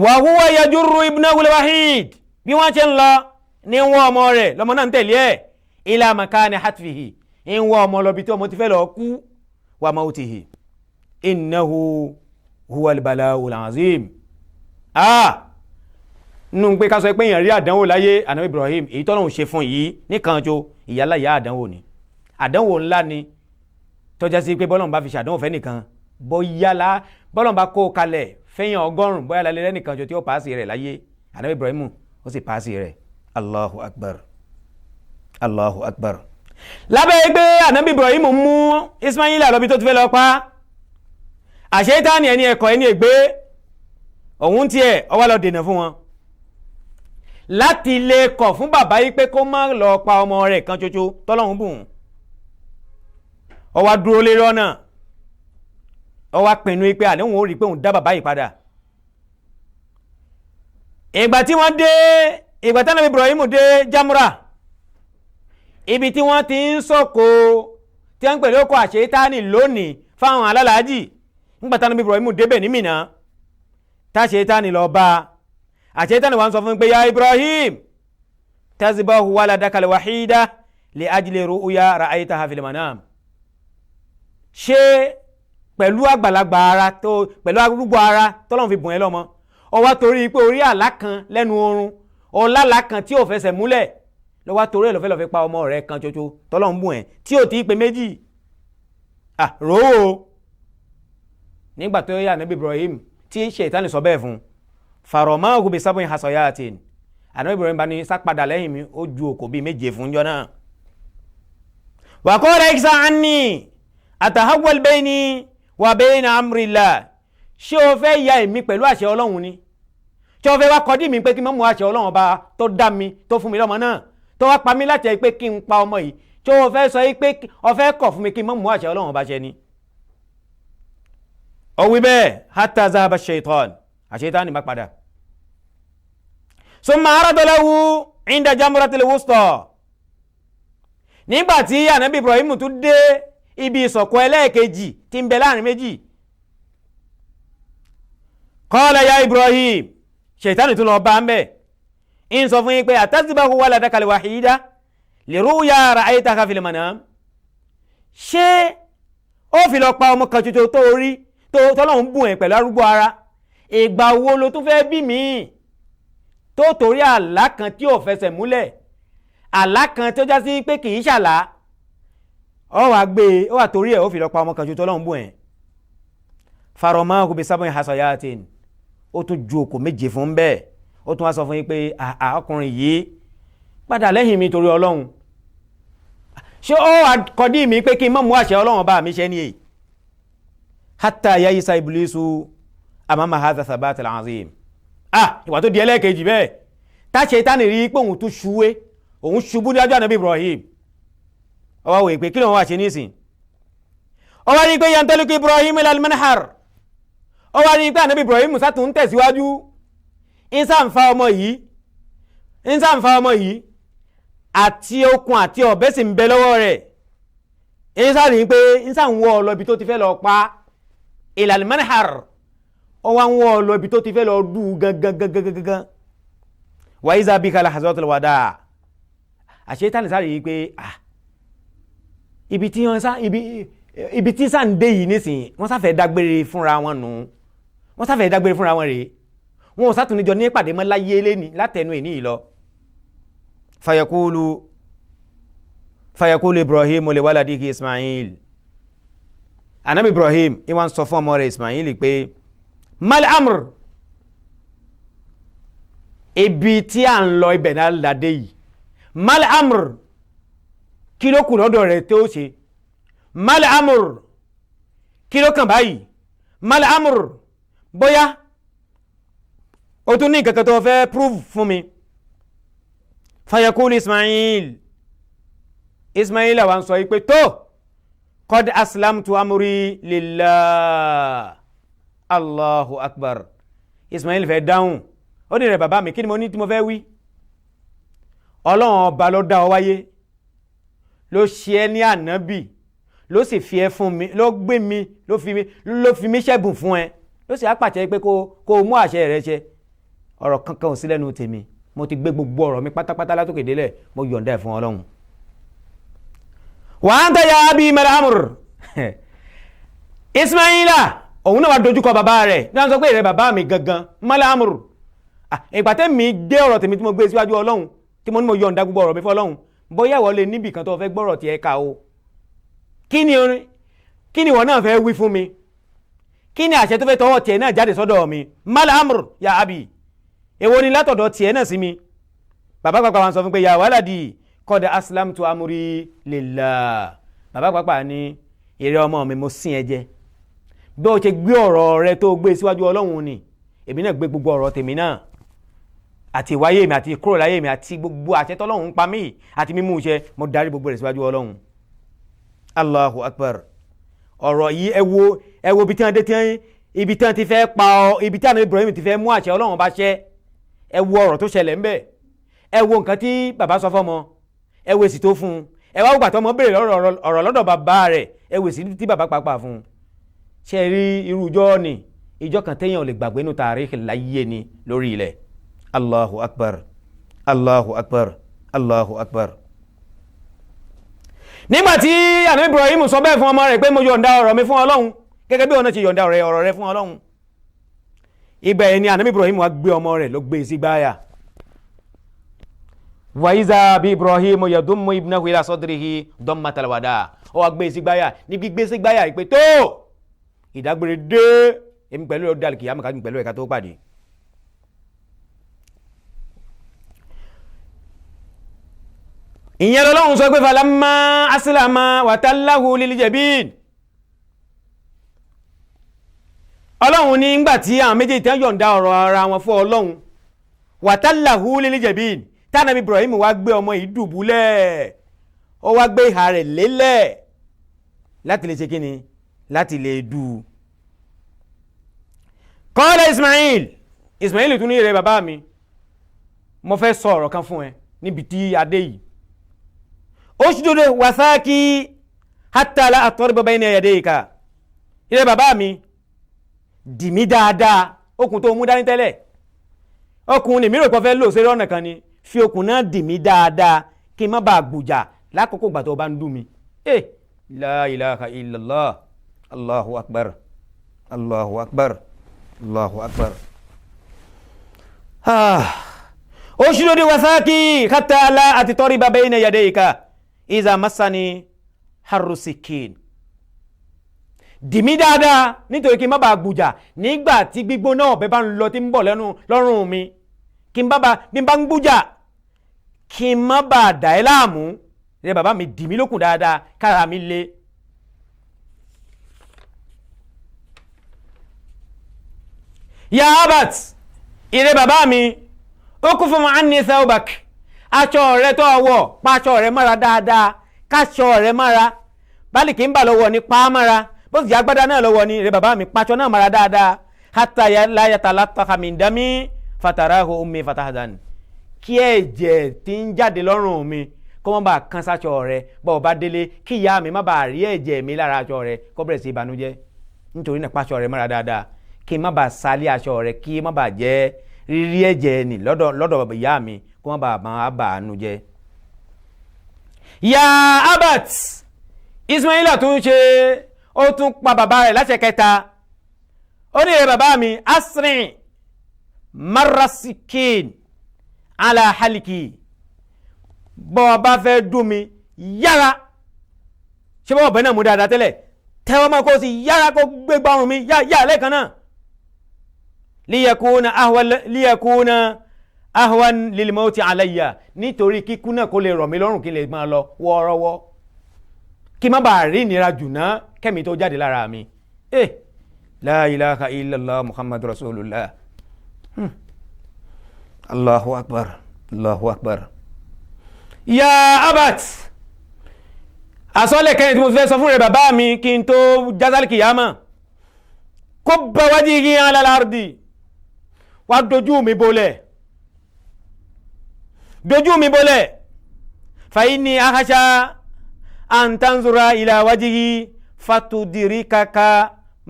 wa huwa yajurru ibnahu alwahid bí wọ́n ṣe ń lọ ní wọ́n ọmọ rẹ̀ lọ́mọ náà ń tẹ̀lé ẹ̀ ila makani hatfihi ń wọ́n ọmọ lọ bí tí ọmọ ti fẹ́ lọ kú wa mautihi innahu huwa albala'ul azim nínú pé ká sọ pé èèyàn rí àdánwò láyé ànábì Ibrahim èyí tọ́lọ́hun ṣe fún yìí níkanjó ìyálà ìyá àdánwò ni àdánwò ńlá ni tọ́já sí pé bọ́lọ́n bá fi ṣàdánwò fẹ́ nìkan bọ́yálà bọ́lọ́n bá kó kalẹ̀ fẹ́yàn 100 bóyá lálẹ́ lẹ́nìkanjó tí ó pàásì rẹ̀ láyé ànábì Ibrahim ó sì pàásì rẹ̀ Allahu akbar Allahu akbar lábẹ́ pé ànábì Ibrahim mú Ismail lọ́bi tó ti fẹ́ lọ pa àṣetánì ẹni ẹ̀kọ́ ẹni ègbé òun tiẹ̀ ó wá lọ dènà fún wọn láti lè kọ̀ fún bàbá yìí pé kó má lọ pa ọmọ rẹ̀ kan ṣoṣo tọ́lọ́hun bùn ó wá dúró lé lọ́nà ó wá pinnu pé àdéhùn ó rí pé òun dá bàbá yìí padà ìgbà tí Ànábì Ibrahim dé Jamra ibi tí wọ́n ti ń sọ̀kò tí wọ́n ń pè lóko àṣetánì lónìí fáwọn alálàájì nígbà tí Ànábì Ibrahim débẹ̀ ní Mínà táṣetánì lọ bá àṣetánì wá ń sọ fún pé ya Ibrahim tazbahu waladaka alwahida li ajli ru'ya ra'aytaha fil manam ṣé pẹ̀lú àgbàlagbà ara tó pẹ̀lú arúgbó ara tọ́lọ́run fi bùn ẹ́ lọ́mọ ó wá torí pé orí àlá kan lẹ́nu oorun ọlálá kan tí ò fẹsẹ̀ múlẹ̀ ló wá torí ẹ̀ lọ́fẹ́ lọ́fẹ́ pa ọmọ rẹ̀ kan ṣoṣo tọ́lọ́run bùn ẹ́ tí ò tí ì pé méjì rò ó nígbà tó yá Ànábì Ibrahim tí Ṣẹ̀tánì sọ bẹ́ẹ̀ fún faramahu bi sab'in hasayatin Ànábì Ibrahim bá ní sápadà lẹ́yìn mi ó ju òkò bíi méje fún jọ náà wa qala iksa anni atahawwal bayni wa bayna amrillah ṣé o fẹ́ ya èmi pẹ̀lú àṣẹ Ọlọ́run ni ṣé o fẹ́ wá kọdí mi pé kí n má mú àṣẹ Ọlọ́run ọba tó dá mi tó fún mi lọ́mọ náà tó wá pa mí láti ẹ̀ pé kí n pa ọmọ yìí ṣé o fẹ́ sọ pé o fẹ́ kọ̀ fún mi kí n má mú àṣẹ Ọlọ́run ọba ṣẹ ni ó wí bẹ́ẹ̀ hatta zahaba shaitan àṣetánì má padà summa arada lahu inda jamratil wusta nígbà tí Ànábì Ibrahim tún dé ibi ìsọ̀kọ̀ ẹlẹ́ẹ̀kejì tí ń bẹ láàrin méjì qala ya Ibrahim ṣètánì tún lọ bá ń bẹ̀ ń sọ fún yín pé atazbahu waladaka alwahida li ru'ya ra'aytaha fil manam ṣé ó fi lọ pa ọmọ kan ṣoṣo tó rí tọ́lọ́hun bùn ẹ̀ pẹ̀lú arúgbó ara ìgbà wo ló tún fẹ́ bí mi tó torí àlá kan tí ò fẹsẹ̀ múlẹ̀ àlá kan tó já sí pé kì í ṣàlá ó wá torí ẹ̀ ó fi lọ pa ọmọ kan ṣoṣo tọ́lọ́hun bùn ẹ̀ faramahu bi sab'in hasayatin ó tún ju òkò méje fún bẹ́ẹ̀ ó tún wá sọ fún yín pé ọkùnrin yìí padà lẹ́yìn mi torí Ọlọ́run ṣé ó kọdí mi pé kí n má mú àṣẹ Ọlọ́run bá mi ṣe ní èyí hatta yayisa iblisu amama hadha thabat al-azim ìwà tó di ẹlẹ́ẹ̀kejì bẹ́ẹ̀ tá Ṣẹ̀tánì rí pé òun tún ṣúwé òun ṣubú ní ọjọ́ Ànábì Ibrahim ó wá wò pé kí ló wá ṣe nísìn ó wá rí pé yantaliku Ibrahim ila al-manhar ó wá rí pé Ànábì Ibrahim sátún ń tẹ̀síwájú ń sàǹfà ọmọ yìí àti okùn àti ọ̀bẹ sì ń bẹ lọ́wọ́ rẹ̀ ń sàrí pé ń sàn wọ́ ọ lọ ibi tó ti fẹ́ lọ pa ila al-manhar ó wá ń wọ́ ọ lọ ibi tó ti fẹ́ lọ dù gangan wa iza bika lahazatul wada Ṣẹ̀tánì sáré yìí pé ibi tí sáà ń dé yìí nísìnyí wọ́n sáfẹ́ dágbére fúnra wọn nù wọ́n sáfẹ́ dágbére fúnra wọn rèé wọn ò sátúnijọ ní ìpàdé mọ́ láyé lẹ́ni látẹnu ẹ̀ ní ìlọ fayakulu Ibrahim li waladihi Ismail Ànábì Ibrahim ìwọ̀n sọ fún ọmọ rẹ̀ Ismail pé mal amr ibi tí à ń lọ ibẹ̀ náà ládé yìí mal amr kí ló kù lọ́dọ̀ rẹ̀ tó ṣe mal amr kí ló kàn báyìí mal amr bóyá o tún ní nǹkan tó fẹ́ prove fún mi fayakul Ismail wa ń sọ pé tó qad aslamtu amri lillah Allahu akbar. Ismail fẹ́ dáhùn ó ní rẹ̀ bàbá mi kí ni mo ní tí mo fẹ́ wí Ọlọ́run ọba ló dá ọ wáyé ló ṣe ẹ́ ní ànábì ló sì fi ẹ́ fún mi ló gbé mi ló fi mí ṣẹ́bùn fún ẹ ló sì á pàṣẹ pé kó mú àṣẹ rẹ ṣẹ ọ̀rọ̀ kankan ò sí lẹ́nu tèmi mo ti gbé gbogbo ọ̀rọ̀ mi pátápátá látòkè délẹ̀ mo yọ̀ǹda ẹ̀ fún Ọlọ́run. wa anta ya abi mal amr Ismaila òun náà wá dojúkọ bàbá rẹ̀ ní wọ́n sọ pé ìrẹ́ bàbá mi gangan mal amr ìpàtẹ́ mi gbé ọ̀rọ̀ tèmi tí mo gbé síwájú Ọlọ́run tí mo ní mo yọ̀ǹda gbogbo ọ̀rọ̀ mi fún Ọlọ́run bóyá ìwọ lè níbì kan tó fẹ́ gbọ́rọ̀ tí ẹ ká o kí ni ìwọ náà fẹ́ wí fún mi kí ni àṣẹ tó fẹ́ tọwọ́ tiẹ̀ náà jáde sọ́dọ̀ mi mal amr ya abi èwo ni látọ̀dọ̀ tiẹ̀ náà sí mi bàbá pàpà wọn sọ fún pé ya waladi qad aslamtu amri lillah bàbá pàpà ní ìrẹ́ ọmọ mi mo sìn ẹ jẹ bí o ṣe gbé ọ̀rọ̀ rẹ tó gbé síwájú Ọlọ́run ni èmi náà gbé gbogbo ọ̀rọ̀ tèmi náà àti ìwáyé mi àti kúrò láyé mi àti gbogbo àṣẹ tọ́lọ́run pa mí àti mímú iṣẹ́ mo darí gbogbo rẹ̀ síwájú Ọlọ́run. Allahu akbar. Ọ̀rọ̀ yìí ẹ wo ibi tí wọ́n ti fẹ́ pa ọ ibi tí àná Ibrahim ti fẹ́ mú àṣẹ Ọlọ́run bá ṣẹ ẹ wo ọ̀rọ̀ tó ṣẹlẹ̀ ńbẹ̀ ẹ wo nǹkan tí bàbá sọ fọ́mọ ẹ wo èsì tó fún un ẹ wá gbà tọ́mọ béèrè ọ̀rọ̀ lọ́dọ̀ bàbá rẹ̀ ẹ wo èsì tí bàbá pàápàá fún un. ṣe rí irú ìjọ kan téèyàn ò lè gbàgbé nínú tàríkì láyé ni lórí ilẹ̀. Allahu akbar Allahu akbar Allahu akbar. Nígbàtí àná Ibrahim sọ bẹ́ẹ̀ fún ọmọ rẹ̀ pé mo yọ̀ǹda ọ̀rọ̀ mi fún Ọlọ́run gẹ́gẹ́ bí ọ̀nà ti yọ̀ǹda ọ̀rọ̀ rẹ̀ fún Ọlọ́run. Ibẹ̀ ni àná Ibrahim wá gbé ọmọ rẹ̀ ló gbé sí gbáyà. Wa iza bi Ibrahim yadummu ibnahu ila sadrihi dammatal wada. Ó wá gbé sí gbáyà ní gbígbé sí gbáyà ìpè tó ìdágbére dé èmi pẹ̀lú ọdún àlùkìyámà kájú pẹ̀lú ẹ̀ka tó pàdé. ìyẹn lọ́lọ́run sọ pé falamma aslama wa tallahu lil jabin. Ọlọ́run ní ńgbà tí àwọn méjèèjì tán yọ̀ǹda ọ̀rọ̀ ara wọn fún Ọlọ́run wa tallahu lil jabin tánàbí Ibrahim wá gbé ọmọ yìí dùbúlẹ̀ ó wá gbé ìhà rẹ̀ lélẹ̀ láti lè ṣe kíni láti lè dù. Qala Ismail tún ní ìrẹ́ bàbá mi mo fẹ́ sọ ọ̀rọ̀ kan fún ẹ níbi tí adé yìí. Ushdud wathaqi hatta la atarba bayna yadayka. Ìrẹ́ bàbá mi dì mí dáadáa okùn tó mú dání tẹ́lẹ̀ okùn ní mìíràn kan fẹ́ lò sí ọ̀nà kan ni fi okùn náà dì mí dáadáa kí n má bàa gbùjà lákòókò gbà tó bá ń dùn mí. La ilaha illallah Allahu akbar Allahu akbar Allahu akbar. Ushdud wathaqi hatta la atarba bayna yadayka iza masani harru sikin. Dì mí dáadáa nítorí kí n má bàa gbùjà nígbà tí gbígbóná ọ̀bẹ bá ń lọ tí ń bọ̀ lọ́rùn mi kí n bá ń gbùjà kí n má bàa dà ẹ́ láàmú ìrẹ́ bàbá mi dì mí lókùn dáadáa kára mi le. Ya abat ìrẹ́ bàbá mi ukuf anni thawbak aṣọ rẹ tó wọ̀ pa aṣọ rẹ mára dáadáa káṣọ rẹ mára bálì kí n bà lọ́wọ́ ní pa á mára bó sì jẹ́ agbádá náà lọ́wọ́ ní rẹ bàbá mi paṣọ náà mára dáadáa hatta la yatalattaqa min dami fatarahu ummi fatahdan kí ẹ̀jẹ̀ tí ń jáde lọ́rùn mi kó má bàa kán sáṣọ rẹ bọ́ ọ bá délé kí ìyá mi má bàa rí ẹ̀jẹ̀ mi lára aṣọ rẹ kó bẹ̀rẹ̀ sí ìbànújẹ́ nítorí náà paṣọ rẹ mára dáadáa kí n má bàa sálé aṣọ rẹ kí má bàa jẹ́ rírí ẹ̀jẹ̀ nì lọ́dọ̀ ìyá mi kó má bàa máa bàánú jẹ́. Ya abat Ismaila ó tún pa bàbá rẹ̀ láṣẹ kẹta ó ní rẹ̀ bàbá mi asrin marasikin ala haliki bọ́ bá fẹ́ dùn mi yára ṣe bọ́ ọ̀bẹ náà mú dáadáa tẹ́lẹ̀ tẹ́wọ́ máa kó sí yára kó gbégbá ọrùn mi yá lẹ́ẹ̀kan náà liyakuna ahwan lil mauti alayya, nítorí kíkú náà kó lè rọ̀ mí lọ́rùn kí lè máa lọ wọ́ọ́rọ́wọ́ kí má bàa rí ìnira jù náà kẹ́mi tó jáde lára mi. La ilaha illallah muhammadu rasulullah. Allahu akbar, Allahu akbar. Ya abat, àsọ́lẹ̀ kẹ́yìn tí mo fẹ́ sọ fún rẹ̀ bàbá mi kí n tó jásálì kìyàmá, kubba wajhi ala al-ardi, wá dojú mi bolẹ̀, fa inni akhsha an tanzura ila wajhi fatudirikaka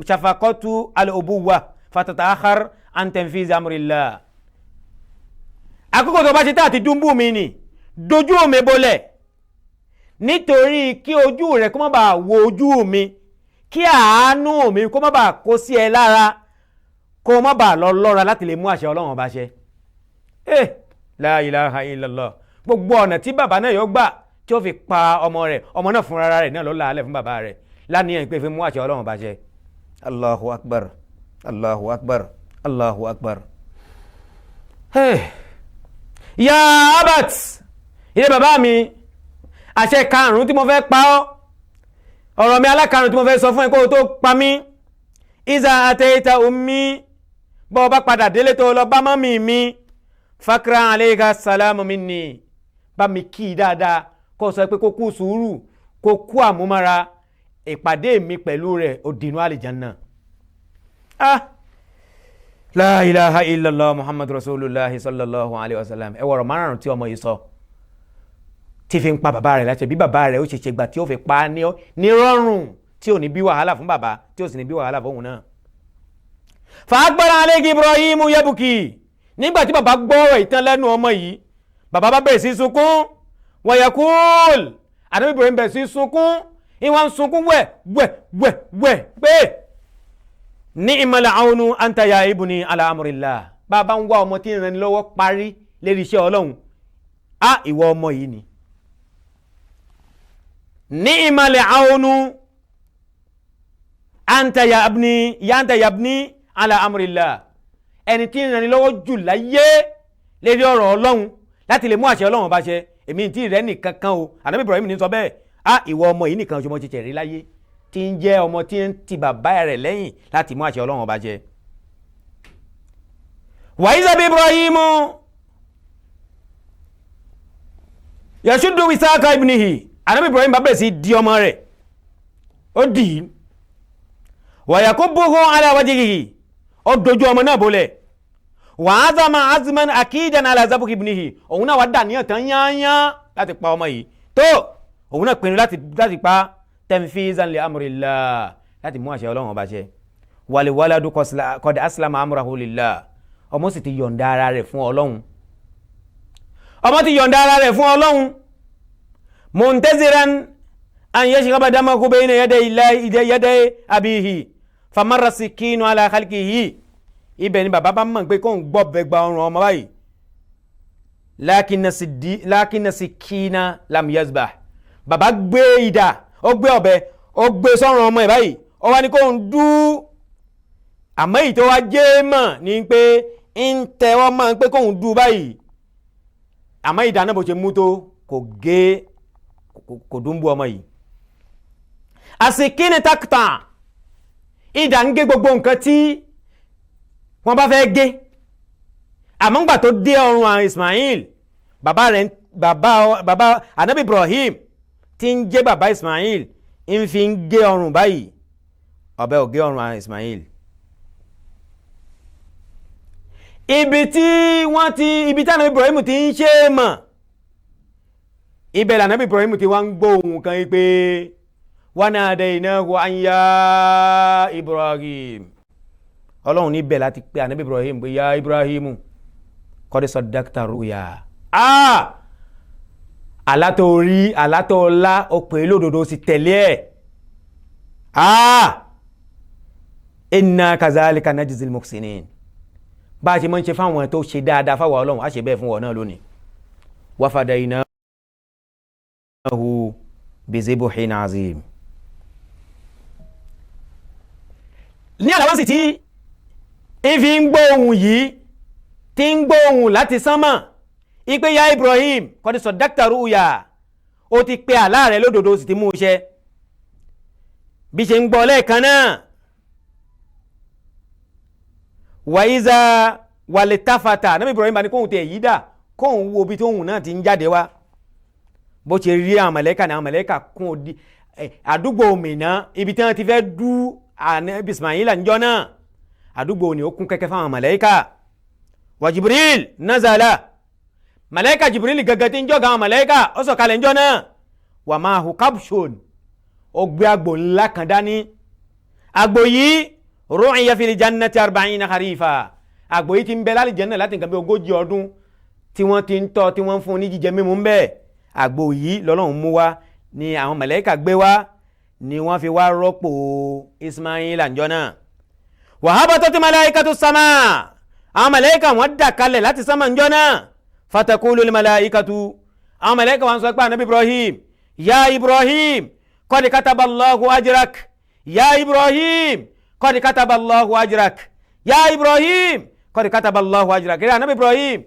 shafaqatu al-ubuwa fatataakhar an tanfiz amrillah. Àkókò tó bá ṣe tá àti dúnbù mi ni dojú mi bolẹ̀ nítorí kí ojú rẹ̀ kó má bàa wo ojú mi, kí àánú mi kó má bàa kó sí ẹ lára, kó má bàa lọ lọ́ra láti lè mú àṣẹ Ọlọ́run bá ṣẹ. La ilaha illallah. Gbogbo ọ̀nà tí bàbá náà yóò gbà tí ó fi pa ọmọ rẹ̀, ọmọ náà fúnra rẹ̀ náà ló láàlẹ̀ fún bàbá rẹ̀ láníyàn pé fi mú àṣẹ Ọlọ́run bá ṣẹ. Allahu akbar, Allahu akbar, Allahu akbar. Ya abat, ilé bàbá mi, àṣẹ karùn-ún tí mo fẹ́ pa ọ́, ọ̀rọ̀ mi alákarùn-ún tí mo fẹ́ sọ fún ẹ kó tó pa mí. Iza ataita ummi, bọ́ bá padà délé tó lọ bá mọ́mí mi, fakra alayka salamu minni, bá mi kí dáadáa kó sọ pé kó kú sùúrù, kó kú àmúmára, ìpàdé mi pẹ̀lú rẹ̀ ó dínú àlìjánná. La ilaha illallah muhammadu rasulullah sallallahu alaihi wasallam. Ẹ wọ̀rọ̀ márùn-ún tí ọmọ yìí sọ tí fi ń pa bàbá rẹ̀ láti bí bàbá rẹ̀ ó ṣe gbà tí ó fi pa ní rọrùn tí ò ní bí wàhálà fún bàbá tí ó sì ní bí wàhálà fún òun náà. Fàágbára alégi Ibrahim yabuki, nígbà tí bàbá gbọ́rọ̀ ìtàn lẹ́nu ọmọ yìí, bàbá bá bẹ̀rẹ̀ sí sunkún. Wayakul, Ànábì Ibrahim bẹ̀rẹ̀ sí sunkún, ìwọ̀n sunkún wẹ̀ pé ni'mal aunu anta ya ibni ala amrillah. Bàbá ń wá ọmọ tí ń ràn ní lọ́wọ́ parí lérí iṣẹ́ Ọlọ́run. Ìwọ ọmọ yìí ni. Ni'mal aunu anta ya ibni ala amrillah. Ẹni tí ń ràn ní lọ́wọ́ jù láyé lérí ọ̀rọ̀ Ọlọ́run láti lè mú àṣẹ Ọlọ́run bá ṣẹ. Èmi tí rẹ̀ nìkan kan o. Ànábì Ibrahim ní sọ bẹ́ẹ̀. Ìwọ ọmọ yìí nìkan ṣọmọ ti tẹ̀rí láyé tí ń jẹ́ ọmọ tí ń ti bàbá rẹ̀ lẹ́yìn láti mú àṣẹ Ọlọ́run bá ṣẹ. Wa iza bi Ibrahimu yashuddu wisaka ibnihi. Ànábì Ibrahim bá bẹ̀rẹ̀ sí di ọmọ rẹ̀, ó dì í. Wa yakubbuhu ala wajhihi, ó dojú ọmọ náà bolẹ̀. Wa azama azman akidan ala zabki ibnihi. Òun náà wá dà níyàn tán yányán láti pa ọmọ yìí. Tó òun náà pinnu láti pa tanfizan li amrillah, láti mú àṣẹ Ọlọ́run bá ṣẹ. Wal waladu qad aslama amrahu lillah. Ọmọ sì ti yọ̀ǹda ara rẹ̀ fún Ọlọ́run. Ọmọ ti yọ̀ǹda ara rẹ̀ fún Ọlọ́run. Muntaziran an yashraba damahu bayna yaday abihi famarra sikinu ala khalqihi. Ibẹ̀ ni bàbá bá mọ̀ pé kóun gbọ́bẹ̀ gba ọrùn ọmọ báyìí. Lakinna sikina lam yazbah. Bàbá gbé idà, ó gbé ọ̀bẹ, ó gbé sọ́rùn ọmọ ẹ̀ báyìí, ó wá ní kóun dú. Àmọ́ èyí tó wá jẹ́ mọ̀ ní pé ń tẹ́wọ́ mọ̀ pé kóun dú báyìí. Àmọ́ idà náà bó ṣe mú tó kò dún bú ọmọ yìí. Àsìkíni takta, idà ń gé gbogbo nǹkan tí wọ́n bá fẹ́ gé. Àmọ́ ńgbà tó dé ọrùn àwọn Ismail, bàbá Ànábì Ibrahim tí ń jẹ́ bàbá Ismail ń fi ń gé ọrùn báyìí, ọ̀bẹ ò gé ọrùn àwọn Ismail. Ibi tí Ànábì Ibrahim ti ń ṣe mọ̀, ibẹ̀ l'Ànábì Ibrahim ti wá ń gbọ́ ohùn kan pé wa nadaynahu an ya Ibrahim. Ọlọ́run níbẹ̀ láti pé Ànábì Ibrahim pé ya Ibrahim qad saddaqta ruya. Alátorí, alátọ́ọlá, ó pè lódodo sí tẹ̀lé ẹ̀. Inna kazalika najzil muhsinin. Bá a ṣe mọ́ ń ṣe fáwọn tó ṣe dáadáa fáwọn Ọlọ́run, a ṣe bẹ́ẹ̀ fún wọn náà lónìí. Wa fadaynahu bizibhin azim. Ní àlàwọ́sì tí ìfi ń gbọ́ ohun yìí tí ń gbóhùn láti sánmà ipe ya Ibrahim qad saddaqta ru'ya ó ti pe àlá rẹ̀ lódodo sì ti mú iṣẹ́ bí ṣe ń gbọ́ lẹ́ẹ̀kan náà wa iza walitafata Nabi Ibrahim bá ní kóhun tẹ̀ yí dà kóhun wo bí tóhun náà ti ń jáde wá bó ṣe rí àwọn màláíkà ní àwọn màláíkà kún òdi àdúgbò Mínà ibi tí wọ́n ti fẹ́ dú Ànábì Ismaila níjọ́ náà àdúgbò ni ó kún kẹ́kẹ́ fáwọn màláíkà wa Jibril nazala màláíkà Jibril gẹ́gẹ́ tí ń jọ́gà àwọn màláíkà ó sọ̀kalẹ̀ níjọ́ náà wa ma'ahu kabshun ó gbé àgbò ńlá kan dání àgbò yìí ru'iya fil jannati 40 kharifa àgbò yìí ti ń bẹ lálẹ́ Jánnà láti nǹkan bí 40 ọdún tí wọ́n ti ń tọ́ tí wọ́n ń fún ní jíjẹ mímu ń bẹ àgbò yìí lọ́lọ́run mú wá ni àwọn màláíkà gbé wá ni wọ́n fi wá rọ́pò Ismaila níjọ́ náà wa habatati malaikatu sama àwọn màláíkà wọ́n dà kalẹ̀ láti sámà níjọ́ náà fatakulu lil malaikatu àwọn màláíkà wọ́n sọ pé Ànábì Ibrahim ya Ibrahim qad kataba Allahu ajrak ya Ibrahim qad kataba Allahu ajrak ya Ibrahim qad kataba Allahu ajrak rẹ̀ Ànábì Ibrahim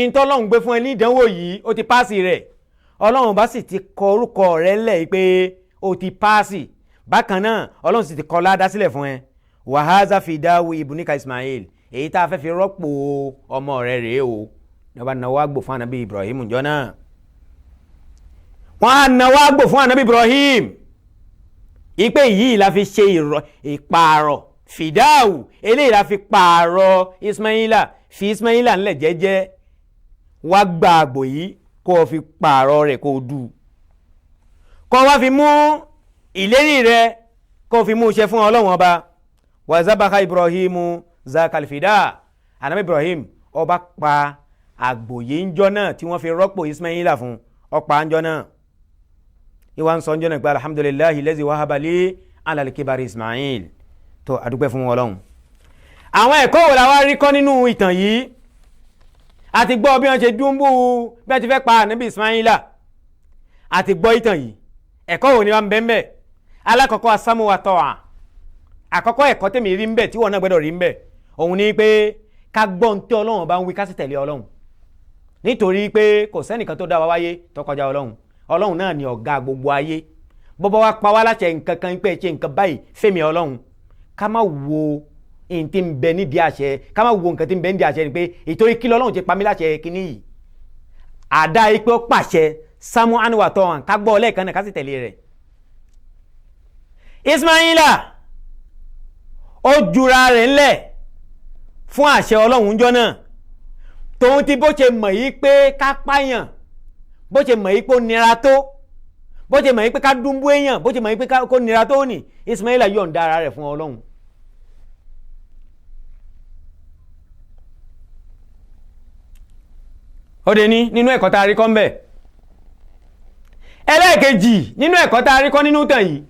ìntọ́lọ́hun gbé fún ẹ ní ìdánwò yìí ó ti páàsì rẹ̀ Ọlọ́run bá sì ti kọ orúkọ rẹ̀ lẹ̀ pé ó ti páàsì bákan náà Ọlọ́run sì ti kọ ládá sílẹ̀ fún ẹ wa haza fidawu ibnika Ismail èyí tá a fẹ́ fi rọ́pò ọmọ rẹ̀ rèé o nígbà náà wàá gbò fún Ànábì Ibrahim jọ náà wọ́n á náà wàá gbò fún Ànábì Ibrahim ipe yìí la fi ṣe ìpààrọ̀ fidawu eléyìí la fi pààrọ̀ Ismaila fi Ismaila ńlẹ̀ jẹ́jẹ́ wá gba àgbò yìí kó o fi pààrọ̀ rẹ̀ kó o dù kó o wá fi mú ìlérí rẹ̀ kó o fi mú iṣẹ́ fún Ọlọ́run ọba wa zabaha Ibrahimu zakalfida Ànábì Ibrahim ọba pa àgbò yìí ńjọ́ náà tí wọ́n fi rọ́pò Ismaila fún ọpa ńjọ́ náà ìwà ń sọ ńjọ́ náà pé alhamdulillahi lazi wahaba li ala al-kibari Ismail tó adúpẹ́ fún Ọlọ́run. Àwọn ẹ̀kọ́ wo la wá rí kọ́ nínú ìtàn yìí àti gbọ́ bí wọ́n ṣe dúnbú bí wọ́n ti fẹ́ pa Ànábì Ismaila àti gbọ́ ìtàn yìí ẹ̀kọ́ wo ni wọ́n bẹ́ẹ̀ bẹ́ẹ̀ alákọ̀ọ́kọ́ asámú wa tọ́ à àkọ́kọ́ ẹ̀kọ́ tèmi rí ń bẹ̀ tí wọ́n náà gbọ́dọ̀ rí ń bẹ̀ òun ni pé ká gbọ́ ohun tí Ọlọ́run bá ń wí ká sì tẹ̀lé Ọlọ́run nítorí pé kò sẹ́nìkan tó dá wa wáyé tó kọjá Ọlọ́run Ọlọ́run náà ni ọ̀gá gbogbo ayé bọ́bọ́ wa pa wá láṣẹ nǹkan kan pé ṣe nǹkan báyìí fẹ́mi Ọlọ́run ká má wo nǹkan tí ń bẹ nídìí àṣẹ ká má wo nǹkan tí ń bẹ nídìí àṣẹ ni pé ìtorí kí l'Ọlọ́run ti pa mí láṣẹ kíní yìí àdá ipé ó pàṣẹ sámú ánúwàtọ̀ hàn ká gbọ́ lẹ́ẹ̀kan náà ká sì tẹ̀lé rẹ̀. Ismaila ó jura rẹ̀ ńlẹ̀ fún àṣẹ Ọlọ́run jọ náà tòun ti bó ṣe mọ̀ yí pé ká pààyàn bó ṣe mọ̀ yí pé ó nira tó bó ṣe mọ̀ yí pé ká dúnbú èèyàn bó ṣe mọ̀ yí pé kó nira tó ní Ismaila yọ̀ǹda ara rẹ̀ fún Ọlọ́run. ó dé ní nínú ẹ̀kọ́ tá a rí kọ́ ń bẹ̀ ẹlẹ́ẹ̀kejì nínú ẹ̀kọ́ tá a rí kọ́ nínú tàn yìí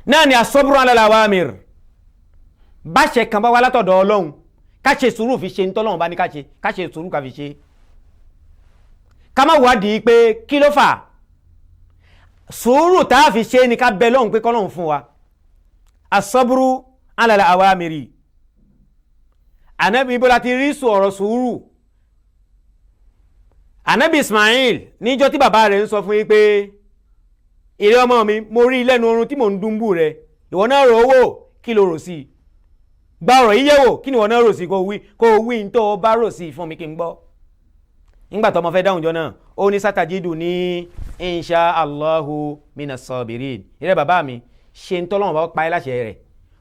náà ni asọ́bùrù ala awamir báṣẹ kan bá wá látọ̀dọ̀ Ọlọ́run ká ṣe sùúrù fi ṣe ntọ́lọ́run bá ní ká ṣe sùúrù ká fi ṣe ká má wádìí pé kí ló fà sùúrù tá a fi ṣe ni ká bẹ lọ́hùn pé kọ́lọ́hùn fún wa asọ́bùrù ala awamiri Ànábì ibo láti rí ọ̀rọ̀ sùúrù Ànábì Ismail níjọ́ tí bàbá rẹ̀ ń sọ fún yín pé ìrẹ ọmọ mi mo rí lẹ́nu oorun tí mò ń dúnbù rẹ̀ ìwọ náà rò owó kí lo rò sí gba ọ̀rọ̀ yìí yẹ̀wò kí ni ìwọ náà rò sí kó wí ní tó bá rò sí fún mi kí n gbọ́. nígbà tó ọmọ fẹ́ dáhùn jọ náà ó ní sátàjídù ní insha Allahu minas sabirin ìrẹ bàbá mi ṣe ń tọ́lọ́wọ́n bá pa ẹ́ láṣẹ rẹ̀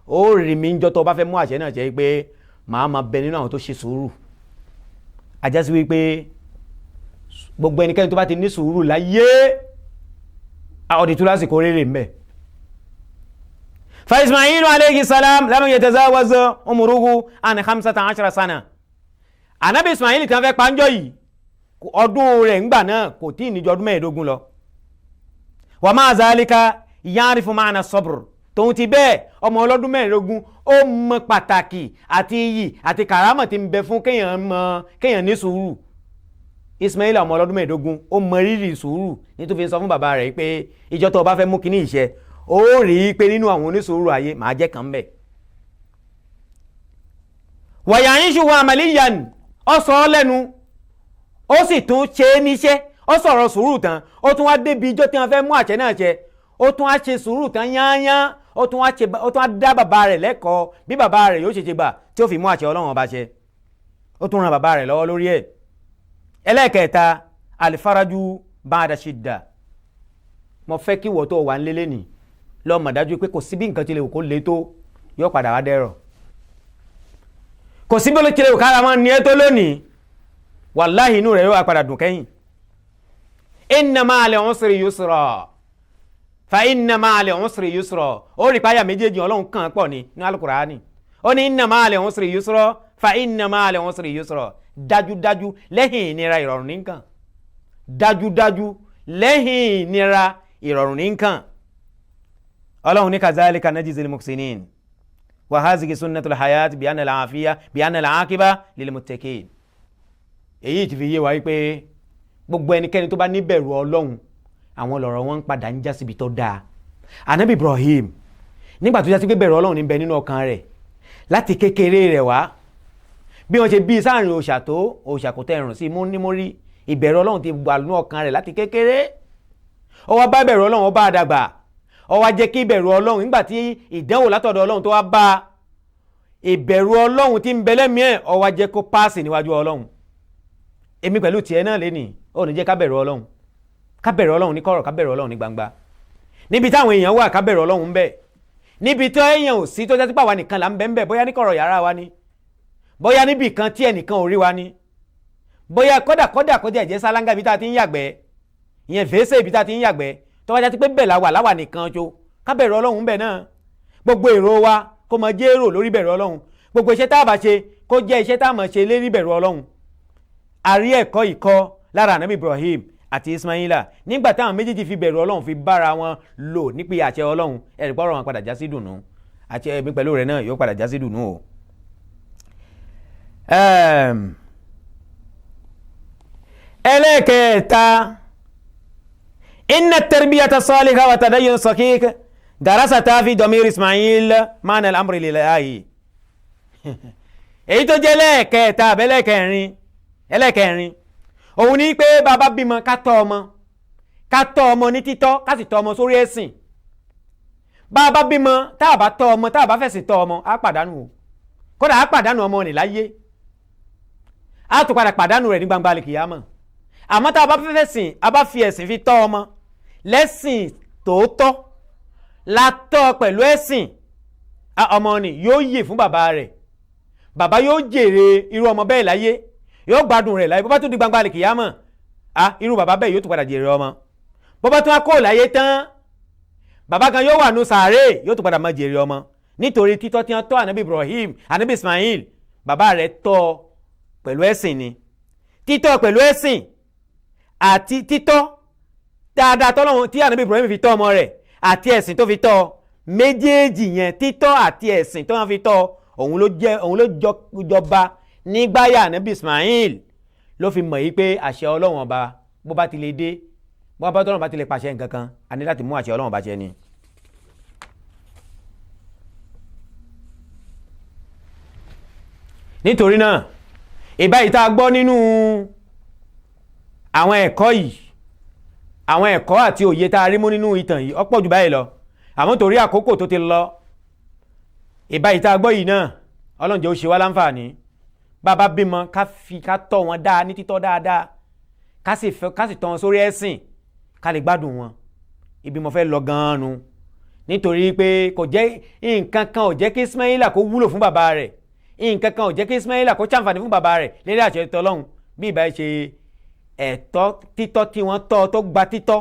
ó rí mi níjọ́ tó bá fẹ́ mú àṣẹ náà jẹ́ pé màá máa bẹ nínú àwọn tó ṣe sùúrù àjẹsí wípé gbogbo ẹnikẹ́ni tó bá ti ní sùúrù láyé ọdí tó lásìkò rere mẹ́. fa Ismailu alayhi salam lam yatazawaz umruhu an 15 sana Ànábì Ismail tí wọ́n fẹ́ pàǹjọ́ yìí ọdún rẹ̀ ńgbà náà kò tí ì níjọ ọdún 15 lọ. wa ma zalika ya'rifu ma'na sabr tóun ti bẹ́ẹ̀ ọmọ ọlọ́dún 15 ó mọ pàtàkì àti iyì àti kàrámà tí ń bẹ fún kéèyàn ní sùúrù. Ismail ọmọ ọlọ́dún 15 ó mọ rírì sùúrù ní tó fi sọ fún bàbá rẹ̀ pé ìjọ tó bá fẹ́ mú kíní ìṣe ó rí i pé nínú àwọn onísùúrù ayé màá jẹ́ kan bẹ̀. wàyàyíṣu wa àmàlíyàn ó sọ ọ́ lẹ́nu ó sì tún ṣe é níṣẹ́ ó sọ̀rọ̀ sùúrù tán ó tún wá débi ijó tí wọ́n fẹ́ mú àṣẹ náà ṣe ó tún wá ṣe sùúrù tán yányán ó tún wá dá bàbá rẹ̀ lẹ́kọ̀ọ́ bí bàbá rẹ̀ yóò ṣe gbà tí ó fi mú àṣẹ Ọlọ́run ọba ṣe ó tún ran bàbá rẹ̀ lọ́wọ́ lórí ẹ̀. ẹlẹ́ẹ̀kẹta alifaraju ba'da shidda mo fẹ́ kí wọ́n tó wà ń lélẹ́ nì lọ́ọ́ mọ̀ dájú pé kò sí bí nǹkan ti lè wò kó le tó yóò padà wá dẹ́rọ̀ kò sí bí ó lè ti lè wò kára máa ní ẹ́ tó lónìí wàláhì inú rẹ̀ yóò wá padà dùn kẹ́yìn. inna ma'al usri yusra fa inna ma'al usri yusra ó rí páyà méjèèjì Ọlọ́run kàn pọ̀ ní Al-Qur'ani ó ní inna ma'al usri yusra fa inna ma'al usri yusra dájúdájú lẹ́yìn ìnira ìrọ̀rùn nìkan dájúdájú lẹ́yìn ìnira ìrọ̀rùn nìkan. Ọlọ́run ní kazalika najzil muhsinin wa hazihi sunnatul hayat bi anna al-afiya bi anna al-aqiba lil muttaqin. èyí ti fi yé wa wípé gbogbo ẹnikẹ́ni tó bá níbẹ̀rù Ọlọ́run àwọn lọ̀rọ̀ wọn ń padà ń já síbi tó dáa. Ànábì Ibrahim nígbà tó já sí pé bẹ̀rù Ọlọ́run ní bẹ nínú ọkàn rẹ̀ láti kékeré rẹ̀ wá bí wọ́n ṣe bí sáàrin òòṣà kò tẹ̀rùn sí mú ní mórí ìbẹ̀rù Ọlọ́run ti wà nínú ọkàn rẹ̀ láti kékeré ó wá bá bẹ̀rù Ọlọ́run ó bá dàgbà ó wá jẹ́ kí ìbẹ̀rù Ọlọ́run nígbà tí ìdánwò látọ̀dọ̀ Ọlọ́run tó wá bá ìbẹ̀rù Ọlọ́run tí ń bẹ lẹ́mìí ẹ̀ ó wá jẹ́ kó páàsì níwájú Ọlọ́run. èmi pẹ̀lú tiẹ̀ náà lénìí ó ní jẹ́ ká bẹ̀rù Ọlọ́run ní kọ̀rọ̀ ká bẹ̀rù Ọlọ́run ní gbangba níbi táwọn èèyàn wà ká bẹ̀rù Ọlọ́run ń bẹ níbi tó èèyàn ò sí tó jẹ́ pé àwa nìkan là ń bẹ ń bẹ bóyá ní kọ̀rọ̀ yàrá wa ni bóyá níbi kan tí ẹnìkan ò rí wa ni bóyá kódà kọjá ẹ̀jẹ̀ sálángà ibi tá a ti ń yàgbẹ́ ìyẹn fèsì ibi tá a ti ń yàgbẹ́ tó wájá ti pé bẹ́ẹ̀ láwà nìkan jo ká bẹ̀rù Ọlọ́run bẹ̀ náà gbogbo èrò wa kó máa jẹ́ èrò lórí bẹ̀rù Ọlọ́run gbogbo iṣẹ́ tá a bá ṣe kó jẹ́ iṣẹ́ tá a máa ṣe lérí bẹ̀rù Ọlọ́run. àrí ẹ̀kọ́ ìkọ́ lára ànábì Ibrahim àti Ismaila nígbà táwọn méjèèjì fi bẹ̀rù Ọlọ́run fi bára wọn lò nípi àṣẹ Ọlọ́run ẹ̀rí pọ́rọ̀ wọn padà já sí dùnú àti ẹ̀mí pẹ̀lú rẹ̀ náà yóò padà já sí dùnú o. ẹlẹ́kẹ̀ẹ́ta inna tarbiyata saliha wa tadayyun sakik darasata fi domir Ismail mana al-amri lillahi. èyí tó jẹ́ ẹlẹ́kẹ̀ẹ́ta ẹlẹ́kẹ̀ẹ́rin òun ní pé bàbá bímọ ká tọ́ ọmọ ní títọ́ ká sì tọ́ ọmọ sórí ẹ̀sìn. bàbá bímọ tá a bá tọ́ ọmọ tá a bá fẹ̀sìn tọ́ ọmọ á pàdánù o kódà á pàdánù ọmọ rẹ̀ láyé á tún padà pàdánù rẹ̀ ní gbangba àlìkìyámọ̀. àmọ́ tá a bá fẹ́ sìn a bá fi ẹ̀sìn fi tọ́ ọmọ lẹ́sìn tòótọ́ la tọ́ pẹ̀lú ẹ̀sìn ọmọ ni yóò yè fún bàbá rẹ̀ bàbá yóò jèrè irú ọmọ bẹ́ẹ̀ láyé yóò gbádùn rẹ̀ láyé bó bá tún di gbangba àlìkìyámọ̀ irú bàbá bẹ́ẹ̀ yóò tún padà jèrè ọmọ bó bá tún á kó láyé tán bàbá kan yóò wà nù sàárè yóò tún padà máa jèrè ọmọ nítorí títọ́ tí wọ́n tọ́ ànábì Ibrahim ànábì Ismail bàbá rẹ̀ tọ́ pẹ̀lú ẹ̀sìn ni títọ́ pẹ̀lú ẹ̀sìn àti títọ́ dáadáa tọ́lọ́run tí ànábì Ibrahim fi tọ́ ọmọ rẹ̀ àti ẹ̀sìn tó fi tọ́ méjèèjì yẹn títọ́ àti ẹ̀sìn tó fi tọ́ òun ló jọba nígbàyà ànábì Ismail ló fi mọ̀ yí pé àṣẹ Ọlọ́run ọba bó bá ti lè dé bó bá tọ́lọ́run bá ti lè pàṣẹ nǹkan kan a ní láti mú àṣẹ Ọlọ́run ọba ṣẹ ni. nítorí náà ìbáyìí tá a gbọ́ nínú àwọn ẹ̀kọ́ yìí àwọn ẹ̀kọ́ àti òye tá a rí mú nínú ìtàn yìí ọ̀pọ̀ jù báyìí lọ àmọ́ torí àkókò tó ti lọ ìbáyìí tá a gbọ́ yìí náà Ọlọ́run jẹ́ ó ṣe wá láǹfààní bàbá bímọ ká tọ́ wọn dáa ní títọ́ dáadáa ká sì tọ́ wọn sórí ẹ̀sìn ká lè gbádùn wọn ibi mo fẹ́ lọ gan-an nu nítorí pé kò jẹ́ nǹkan kan ò jẹ́ kí Ismaila kó wúlò fún bàbá rẹ̀ nǹkan kan ò jẹ́ kí Ismaila kó ṣàǹfààní fún bàbá rẹ̀ lérí àṣẹ tọ́lọ́hun bí ìbá ṣe ẹ̀tọ́ títọ́ tí wọ́n tọ́ tó gba títọ́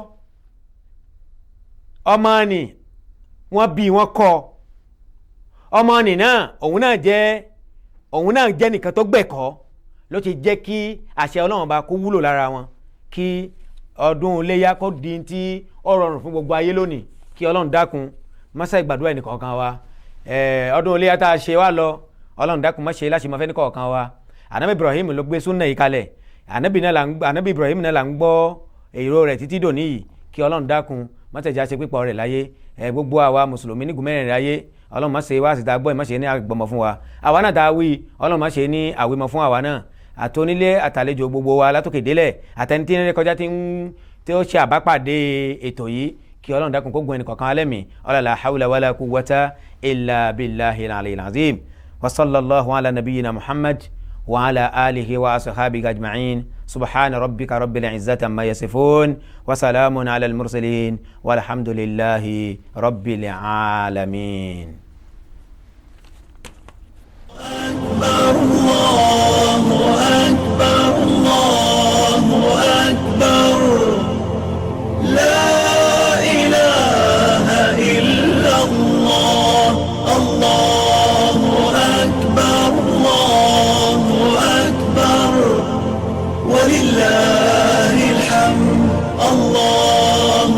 ọmọ nì wọ́n bí wọ́n kọ́ ọmọ nì náà òun náà jẹ́ nìkan tó gbẹ̀kọ́ ló ti jẹ́ kí àṣẹ Ọlọ́run bá kó wúlò lára wọn kí ọdún iléyá kó di tí ó rọrùn fún gbogbo ayé lónìí kí Ọlọ́run dákun mọ́sá ìgbàdúrà ẹnìkọ̀ọ̀kan wa ọdún iléyá tá a ṣe wá lọ Ọlọ́run dákun má ṣe láṣẹ mọ́fẹ́ nìkọ̀ọ̀kan wa ànábì Ibrahim ló gbé súnà yìí kalẹ̀ ànábì Ibrahim náà là ń gbọ́ èrò rẹ̀ títí dòní yìí kí Ọlọ́run dákun má tẹ̀já ṣe pípọ̀ rẹ̀ láyé gbogbo àwa mùsùlùmí nígun mẹ́rin láyé ọlọ́run má ṣe wá sí ta gbọ́ má ṣe ní àgbọ̀mọ̀ fún wa àwa náà tá a wí ọlọ́run má ṣe ní àwímọ̀ fún àwa náà àtọ́nílé àtàlejò gbogbo wa látòkè délẹ̀ àtẹni tí ń kọjá tí ó ṣe àbápàdé ètò yìí kí ọlọ́run dákun kó gun ẹnì kọ̀ọ̀kan alẹ́mì la hawla wala quwwata illa billahi al-aliyyil azim wa sallallahu ala nabiyyina muhammad wa ala alihi wa ashabihi ajma'in subhana rabbika rabbil izzati amma yasifun wa salamun ala al-mursalin walhamdulillahi rabbil alamin. أكبر الله أكبر الله أكبر لا إله إلا الله الله أكبر الله أكبر ولله الحمد الله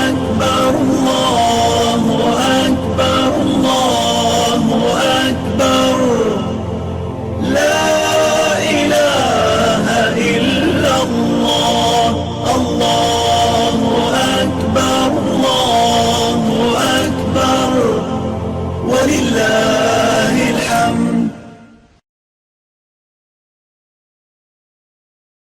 أكبر الله أكبر الله أكبر لا إله إلا الله الله أكبر الله أكبر ولله